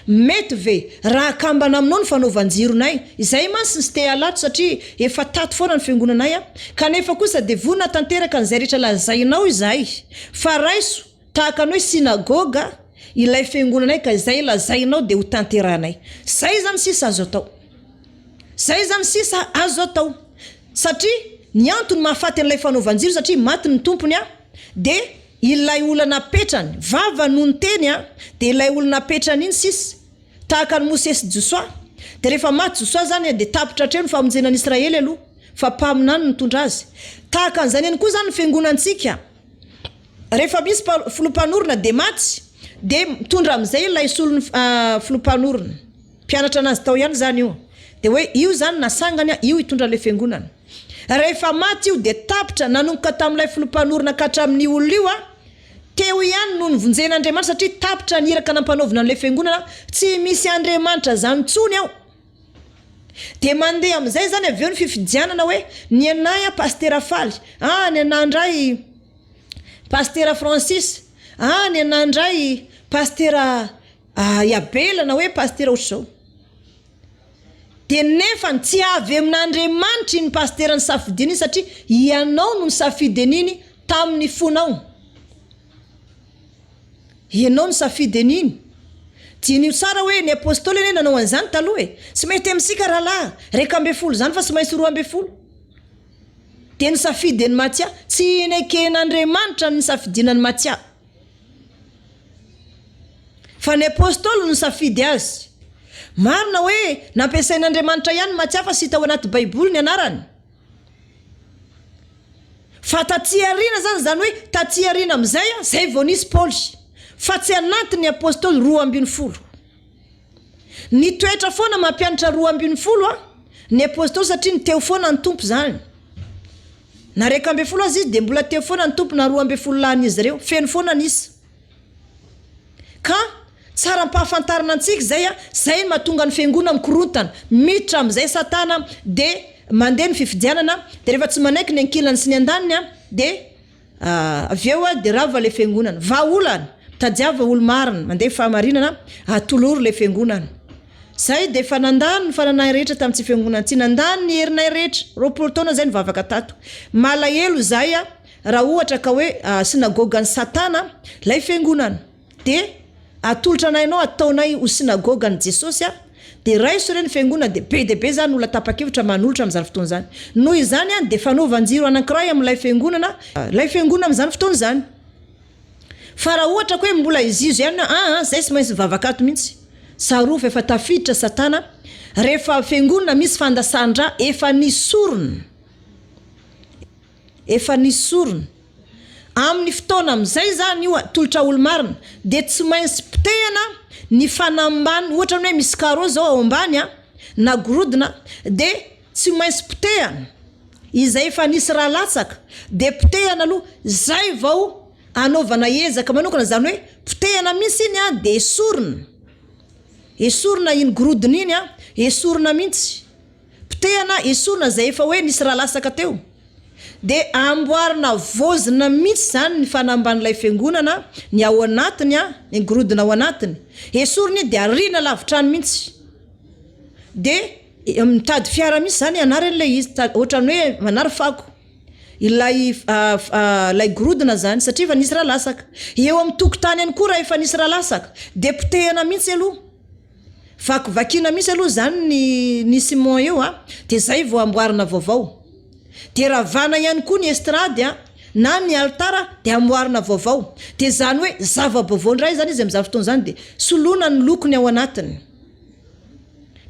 Mety ve raha kambana aminao ny fanaovan-jironay izay masy sy te halato satria efa tato foana ny fiangonanay kanefa kosa de vonina tanteraka an'izay rehetra lazainao izay fa raiso tahaka ny hoe sinagoga ilay fiangonanay ka izay lazainao de ho tanteranay. Zay zany sisa azo atao. Zay zany sisa azo atao satria ny antony mahafaty an'ilay fanaovan-jiro satria maty ny tompony de ilay olona petrany vava noho ny teny de ilay olona petrany iny sisa tahaka ny Mosesy Josoa de rehefa maty Josoa zany de tapitra hatreo ny famonjena ny Israely aloha fa Mpaminany nitondra azy. Tahaka an'izany ihany koa zany ny fiangonantsika rehefa misy filompanorona de maty de mitondra amin'izay ilay solony filompanorona mpianatra anazy tao ihany zany io de hoe io zany nasangany io hitondra ilay fiangonana. Rehefa maty io de tapitra nanomboka tamin'ilay filompanorona ka hatramin'ny olona io teo ihany no nivonjen'Andriamanitra satria tapitra niraka nampanaovina an'ilay fiangonana tsy misy Andriamanitra zany tsony ao. De mandeha amin'izay zany avy eo ny fifidianana hoe ny anay pasteur Faly, ny anandray pasteur Francis, ny anandray pasteur Iabela na hoe pasteur ohatr'izao. De nefa tsy avy amin'Andriamanitra ny pasteur ny safidiny satria ianao no ny safidiny tamin'ny fonao. Ianao ny safidiny. Tianio tsara hoe ny apôstôly eny nanao an'izany taloha tsy mety amintsika rahalahy 12 zany fa tsy maintsy 12. De ny safidiny Matia tsy neken'Andriamanitra ny safidinany Matia. Fa ny apôstôly ny safidy azy. Marina hoe nampiasain'Andriamanitra ihany Matia fa sy hita ao anaty Baiboly ny anarany. Fa tatsiarina zany hoe tatsiarina amin'izay zay vao nisy Paoly. Fa tsy anatin'ny apôstôly 12. Ny toetra foana mampianatra 12 ny apôstôly satria ny teo foana ny tompo zany. Na 12 azy izy de mbola teo foana ny tompo na 12 lahan'izy ireo feno foana nisy. Ka tsara mpahafantarana antsika zay mahatonga ny fiangonana mikorotana miditra amin'izay Satana de mandeha ny fifidianana de rehefa tsy manaiky ny ankilany sy ny andaniny de avy eo de rava le fiangonana vaolana tadiava olo marina mandeha fahamarinana atolory le fiangonana. Zay de fa nandany ny fananay rehetra tamin'ity fiangonana ty nandany ny herinay rehetra 20 taona zay nivavaka tato. Malahelo zay raha ohatra ka hoe sinagogan'ny Satana lay fiangonana de atolotra anaynao ataonay ho sinagogan'ny Jesosy de raiso reny fiangonana de be zany olona tapakevitra manolotra amin'izany fotoana zany. Noho izany de fanaovan-jiro anankiray amin'ilay fiangonana lay fiangonana amin'izany fotoana zany. Fa raha ohatra hoe mbola izizo ihany zay sy maintsy vavakato mihitsy. Sarova efa tafiditra Satana rehefa fiangonana misy fandasandra efa nisorona. Efa nisorona. Amin'ny fotoana amin'izay zany io tolotra olo marina de tsy maintsy potehana ny fanambany ohatra hoe misy carreau zao ao ambany na gorodona de tsy maintsy potehana izay efa nisy raha latsaka de potehana aloha zay vao anaovana ezaka manokana zany hoe potehana misy iny de esorina. Esorina iny gorodona iny esorina mihitsy. Potehana esorina zay efa hoe nisy raha lasaka teo. De amboarina vozina mihitsy zany ny fanamban'ilay fiangonana ny ao anatiny ny gorodona ao anatiny. Esorina de arina lavitrany mihitsy. De mitady fiara misy zany anaran'ilay izy ohatrany hoe manary fako ilay grodona zany satria fa nisy raha lasaka eo amin'ny tokotany ihany koa raha efa nisy raha lasaka de potehana mihitsy aloha vakivakiana mihitsy aloha zany ny ciment eo de zay vao amboarina vaovao de ravana ihany koa ny estrady na ny altara de amboarina vaovao de zany hoe zava-baovao ndray zany izy amin'izany fotoana zany de solona ny lokony ao anatiny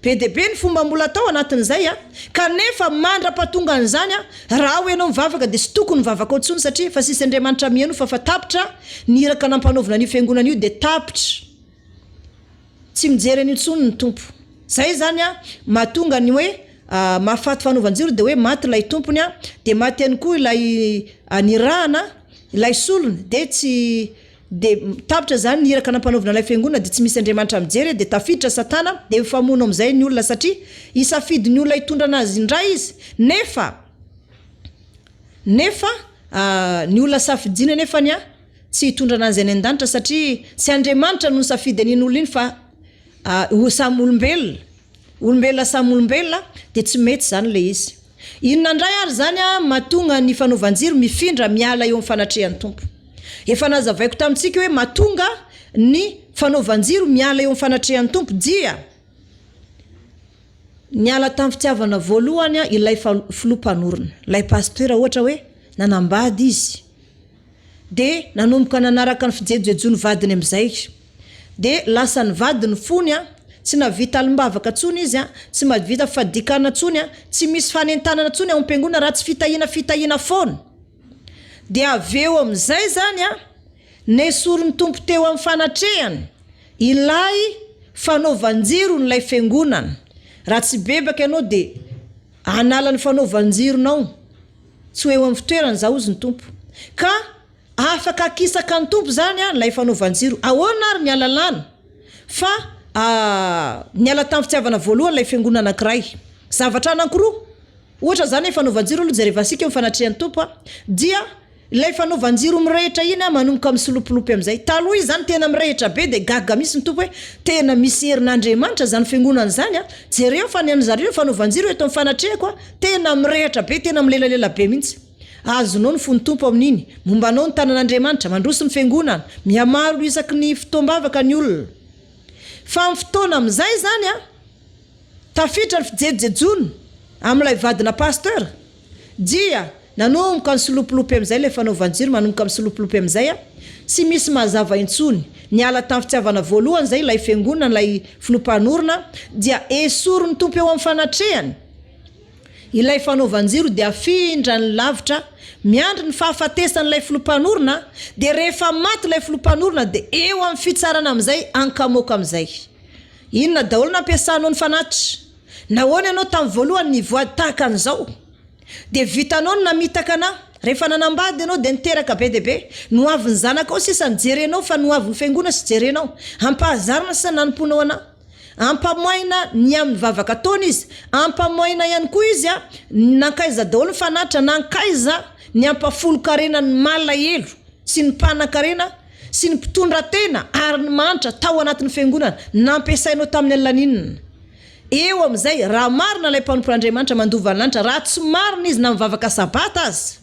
be de be ny fomba mbola atao anatin'izay kanefa mandra-pahatonga an'izany raha hoe ianao mivavaka de sy tokony mivavaka ao ntsony satria fa sisy Andriamanitra mihaino fa tapitra niraka nampanaovina ny fiangonana io de tapitra tsy mijery an'io ntsony ny tompo zay zany mahatonga ny hoe mahafaty fanaovan-jiro de hoe maty ilay tompony de maty ihany koa ilay nirahana ilay solony de tsy de tapitra zany niraka nampanaovina ilay fiangonana de tsy misy Andriamanitra mijery de tafiditra Satana de mifamono am'izay ny olona satria isafidy ny olona hitondra anazy indray izy nefa ny olona safidina nefany tsy hitondra anazy any an-danitra satria tsy Andriamanitra no safidy an'iny olona iny fa samy olombelona samy olombelona de tsy mety zany le izy inona ndray ary zany mahatonga ny fanaovan-jiro mifindra miala eo amin'ny fanatrehan'ny tompo efa nazavaiko tamintsika hoe mahatonga ny fanaovan-jiro miala eo amin'ny fanatrehan'ny tompo dia niala tamin'ny fitiavana voalohany ilay filompanorona ilay pasteur ohatra hoe nanambady izy de nanomboka nanaraka ny fijejoejony vadiny am'izay de lasa ny vadiny fony tsy navita alimbavaka tsony izy tsy mavita fadikana tsony tsy misy fanentanana tsony ao am-piangonana raha tsy fitahiana foana de aveo am'izay zany nesorony tompo teo amin'ny fanatrehany ilay fanaovan-jiro n'ilay fiangonana raha tsy bebaka ianao de anala ny fanaovan-jironao tsy eo amin'ny fitoerany za ozy ny tompo ka afaka akisaka ny tompo zany ilay fanaovan-jiro ahoana ary ny alalana fa niala tamin'ny fitiavana voalohany ilay fiangonana anankiray zavatra anankiroa ohatra zany hoe fanaovan-jiro aloha jereva asika eo amin'ny fanatrehan'ny tompo dia ilay fanaovan-jiro mirehitra iny manomboka misolopolopy am'izay taloha izy zany tena mirehitra be de gaga misy ny tompo hoe tena misy herin'Andriamanitra zany fiangonana zany jereo fa ny an'zareo fanaovan-jiro eto amin'ny fanatrehako tena mirehitra be tena milelalela be mihitsy azonao ny fony tompo amin'iny mombanao ny tanan'Andriamanitra mandroso ny fiangonana mihamaro isaky ny fitoambavaka ny olona fa amin'ny fotoana am'izay zany tafitra ny fijejejony amin'ilay vadina pasteur dia nanomboka ny solopolopy am'izay ilay fanaovan-jiro manomboka misolopolopy am'izay tsy misy mazava intsony niala tamin'ny fitiavana voalohany zay ilay fiangonana ilay filompanorona dia esoro ny tompo eo amin'ny fanatrehany ilay fanaovan-jiro de afindra ny lavitra miandry ny fahafatesan'ilay filompanorona de rehefa maty ilay filompanorona de eo amin'ny fitsarana am'izay ankamoka am'izay inona daholo nampiasanao ny fanatitra nahoana ianao tamin'ny voalohany nivoady tahaka an'izao de vitanao ny namitaka ana rehefa nanambady ianao de niteraka be de be noaviny zanakao sisa nijerenao fa noaviny fiangonana sy jerenao ampahazarina sisa nanomponao ana ampamoaina ny amin'ny vavaka taona izy ampamoaina ihany koa izy nankaiza daholo fanatitra nankaiza ny ampafolo-karena ny malahelo sy ny mpanan-karena sy ny mpitondra tena ary ny manitra tao anatin'ny fiangonana nampiasainao tamin'ny alaninina eo am'izay raha marina ilay mpanompon'Andriamanitra mandova ny lanitra raha tsy marina izy na mivavaka sabata azy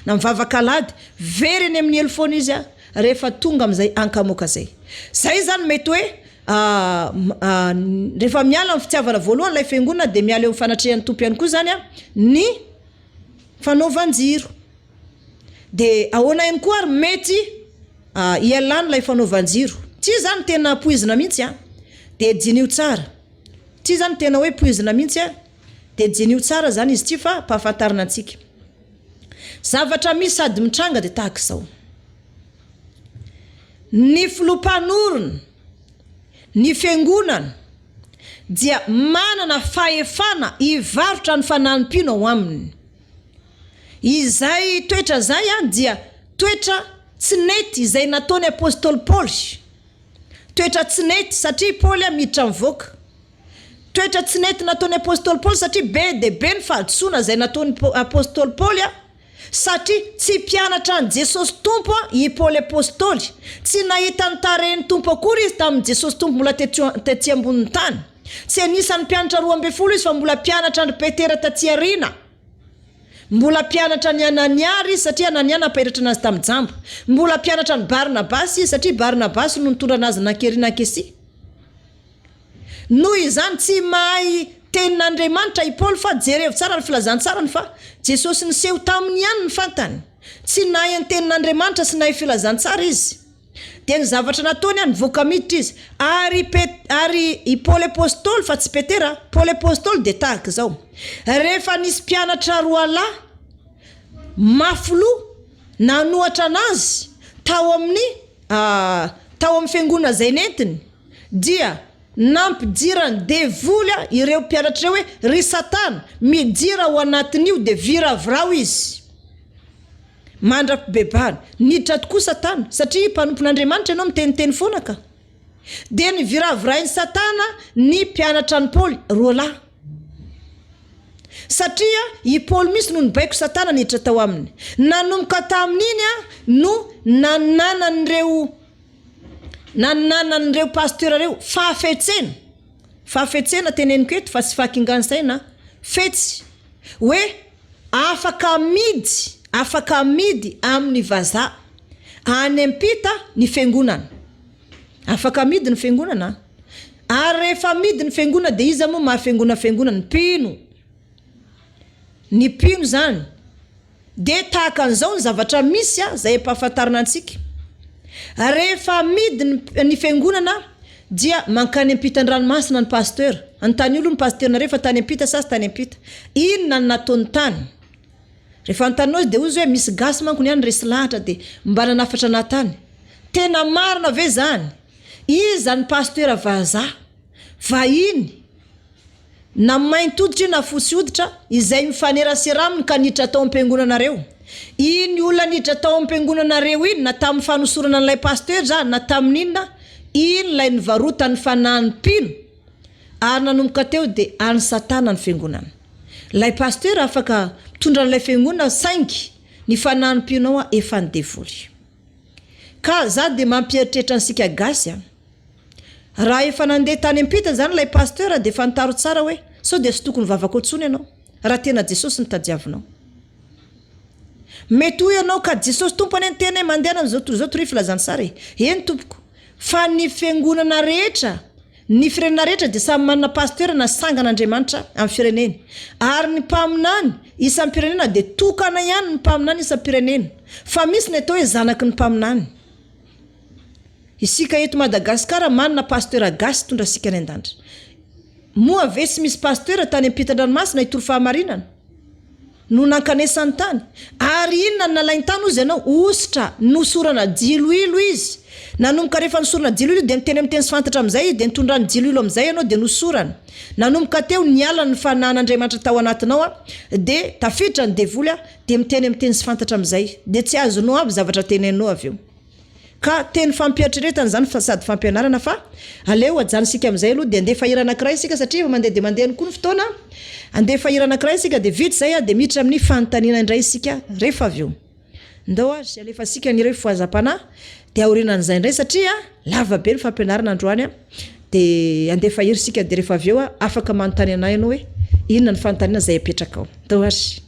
na mivavaka alady very eny amin'ny elo foana izy rehefa tonga am'izay ankamoka zay zany mety hoe rehefa miala amin'ny fitiavana voalohany ilay fiangonana de miala eo amin'ny fanatrehan'ny tompo ihany koa zany ny fanaovan-jiro de ahoana ihany koa ary mety ialany ilay fanaovan-jiro tsy zany tena poizina mihitsy de jinio tsara tsy zany tena hoe poizina mihitsy de jinio tsara zany izy ty fa pahafantarina antsika zavatra misy sady mitranga de tahaka izao ny filompanorona ny fiangonana dia manana fahefana ivarotra ny fananim-pino ao aminy izay toetra zay dia toetra tsy nety izay nataony apôstôly Paoly toetra tsy nety satria Paoly miditra mivoaka toetra tsy nety nataony apôstôly Paoly satria be de be ny fahadisoana izay nataony apôstôly Paoly satria tsy mpianatra ny Jesosy tompo i Paoly apôstôly tsy nahita ny tarehin'ny tompo akory izy tamin'ny Jesosy tompo mbola tety ambonin'ny tany Tsy anisan'ny mpianatra 12 izy fa mbola mpianatra ny Petera tatsiarina. Mbola mpianatra ny Ananiary satria Anania nampairatra anazy tamin'ny jambo. Mbola mpianatra ny Barnabasy satria Barnabasy no nitondra anazy nankerina Kesy. Noho izany tsy mahay tenin'Andriamanitra i Paul fa jereo tsara ny filazantsarany fa Jesosy niseho taminy ihany ny fantany. Tsy nahay ny tenin'Andriamanitra sy nahay filazantsara izy. Dia ny zavatra nataony nivoaka miditra izy. Ary i Paul apôstôly fa tsy Petera, Paul apôstôly dia tahaka izao. Rehefa nisy mpianatra roalahy mafilo nanohatra anazy tao amin'ny fiangonana zay nentiny dia nampijirany devoly ireo mpianatra hoe ry Satana mijira ao anatin'io dia viravrao izy. Mandra-pibebahany niditra tokoa Satana satria mpanompon'Andriamanitra ianao miteniteny foana ka. Dia ny viravrainy Satana ny mpianatra ny Paul roalahy. Satria i Paul misy no nibaiko Satana niditra tao aminy. Nanomboka tamin'iny no nananan'ireo pasteur reo fafetsena teneniko eto fa sy fakingansaina fetsy hoe afaka midy amin'ny vaza any ampita ny fiangonana. Afaka midy ny fiangonana. Ary rehefa midy ny fiangonana dia iza moa mahafiangonana ny pino zany. Dia tahaka an'izao ny zavatra misy zay empahafantarina antsika. Rehefa midy ny fiangonana dia mankany ampitany ranomasina ny pasteur. Antany olo ny pasteur na rehefa tany ampita sasy tany ampita. Inona ny nataony tany? Rehefa antanao dia ozy hoe misy gasy manko niany resy lahatra dia mba nanafatra natany. Tena marina ve zany? Iza ny pasteur vazaha vahiny na maintoditra na fosy hoditra izay mifanerasera aminy ka niditra tao am-piangonanareo. Iny olona niditra tao am-piangonanareo iny na tamin'ny fanosorana n'ilay pasteur zany na tamin'inona iny lay nivarotany fanahany pino ary nanomboka teo dia any Satana ny fiangonana. Lay pasteur afaka mitondra n'ilay fiangonana saingy ny fanahany pino efa nidevoly. Ka za dia mampieritreritra ansika gasy raha efa nandeha tany ampita zany lay pasteur dia fantaro tsara hoe sao dia sy tokony vavaka otsony ianao raha tena Jesosy ny tadiavinao. Mety ho ianao ka Jesosy tompony ny tena mandeha zao tory filazantsara eny tompoko fa ny fiangonana rehetra ny firenena rehetra dia samy manana pasteur na sangan'Andriamanitra amin'ny fireneny. Ary ny mpaminany isan'ny pirenena dia tokana ihany ny mpaminany isan'ny pirenena fa misy ny atao hoe zanaky ny mpaminany. Isika eto Madagasikara manana pasteur gasy tondra sika ny an-danitra. Moa ve sy misy pasteur tany ampitan-dranomasina itoro fahamarinana no nankanesany tany. Ary inona nalainy tany ozy ianao ositra nosorana jiloilo izy. Nanomboka rehefa nosorana jiloilo dia miteny amin'ny teny sy fantatra amin'izay dia nitondra ny jiloilo amin'izay ianao dia nosorana. Nanomboka teo niala ny fanan'Andriamanitra tao anatinao dia tafiditra ny devoly dia miteny amin'ny teny sy fantatra amin'izay dia tsy azonao aby zavatra teneninao avy eo. Ka teny fampieritrereta zany fa sady fampianarana fa aleo ajanisika amin'izay aloha dia andefa hira anankiray isika satria mandeha dia mandeha koa ny fotoana. Andefa hira anankiray isika dia vita zay dia miditra amin'ny fanontaniana indray isika rehefa avy eo. Ndao azy alefa sika ny ireo foazam-panahy dia aorinan'izay indray satria lava be ny fampianarana androany dia andefa hira isika dia rehefa avy eo afaka manontany anay ianao hoe inona ny fanontaniana zay apetraka ao. Ndao azy.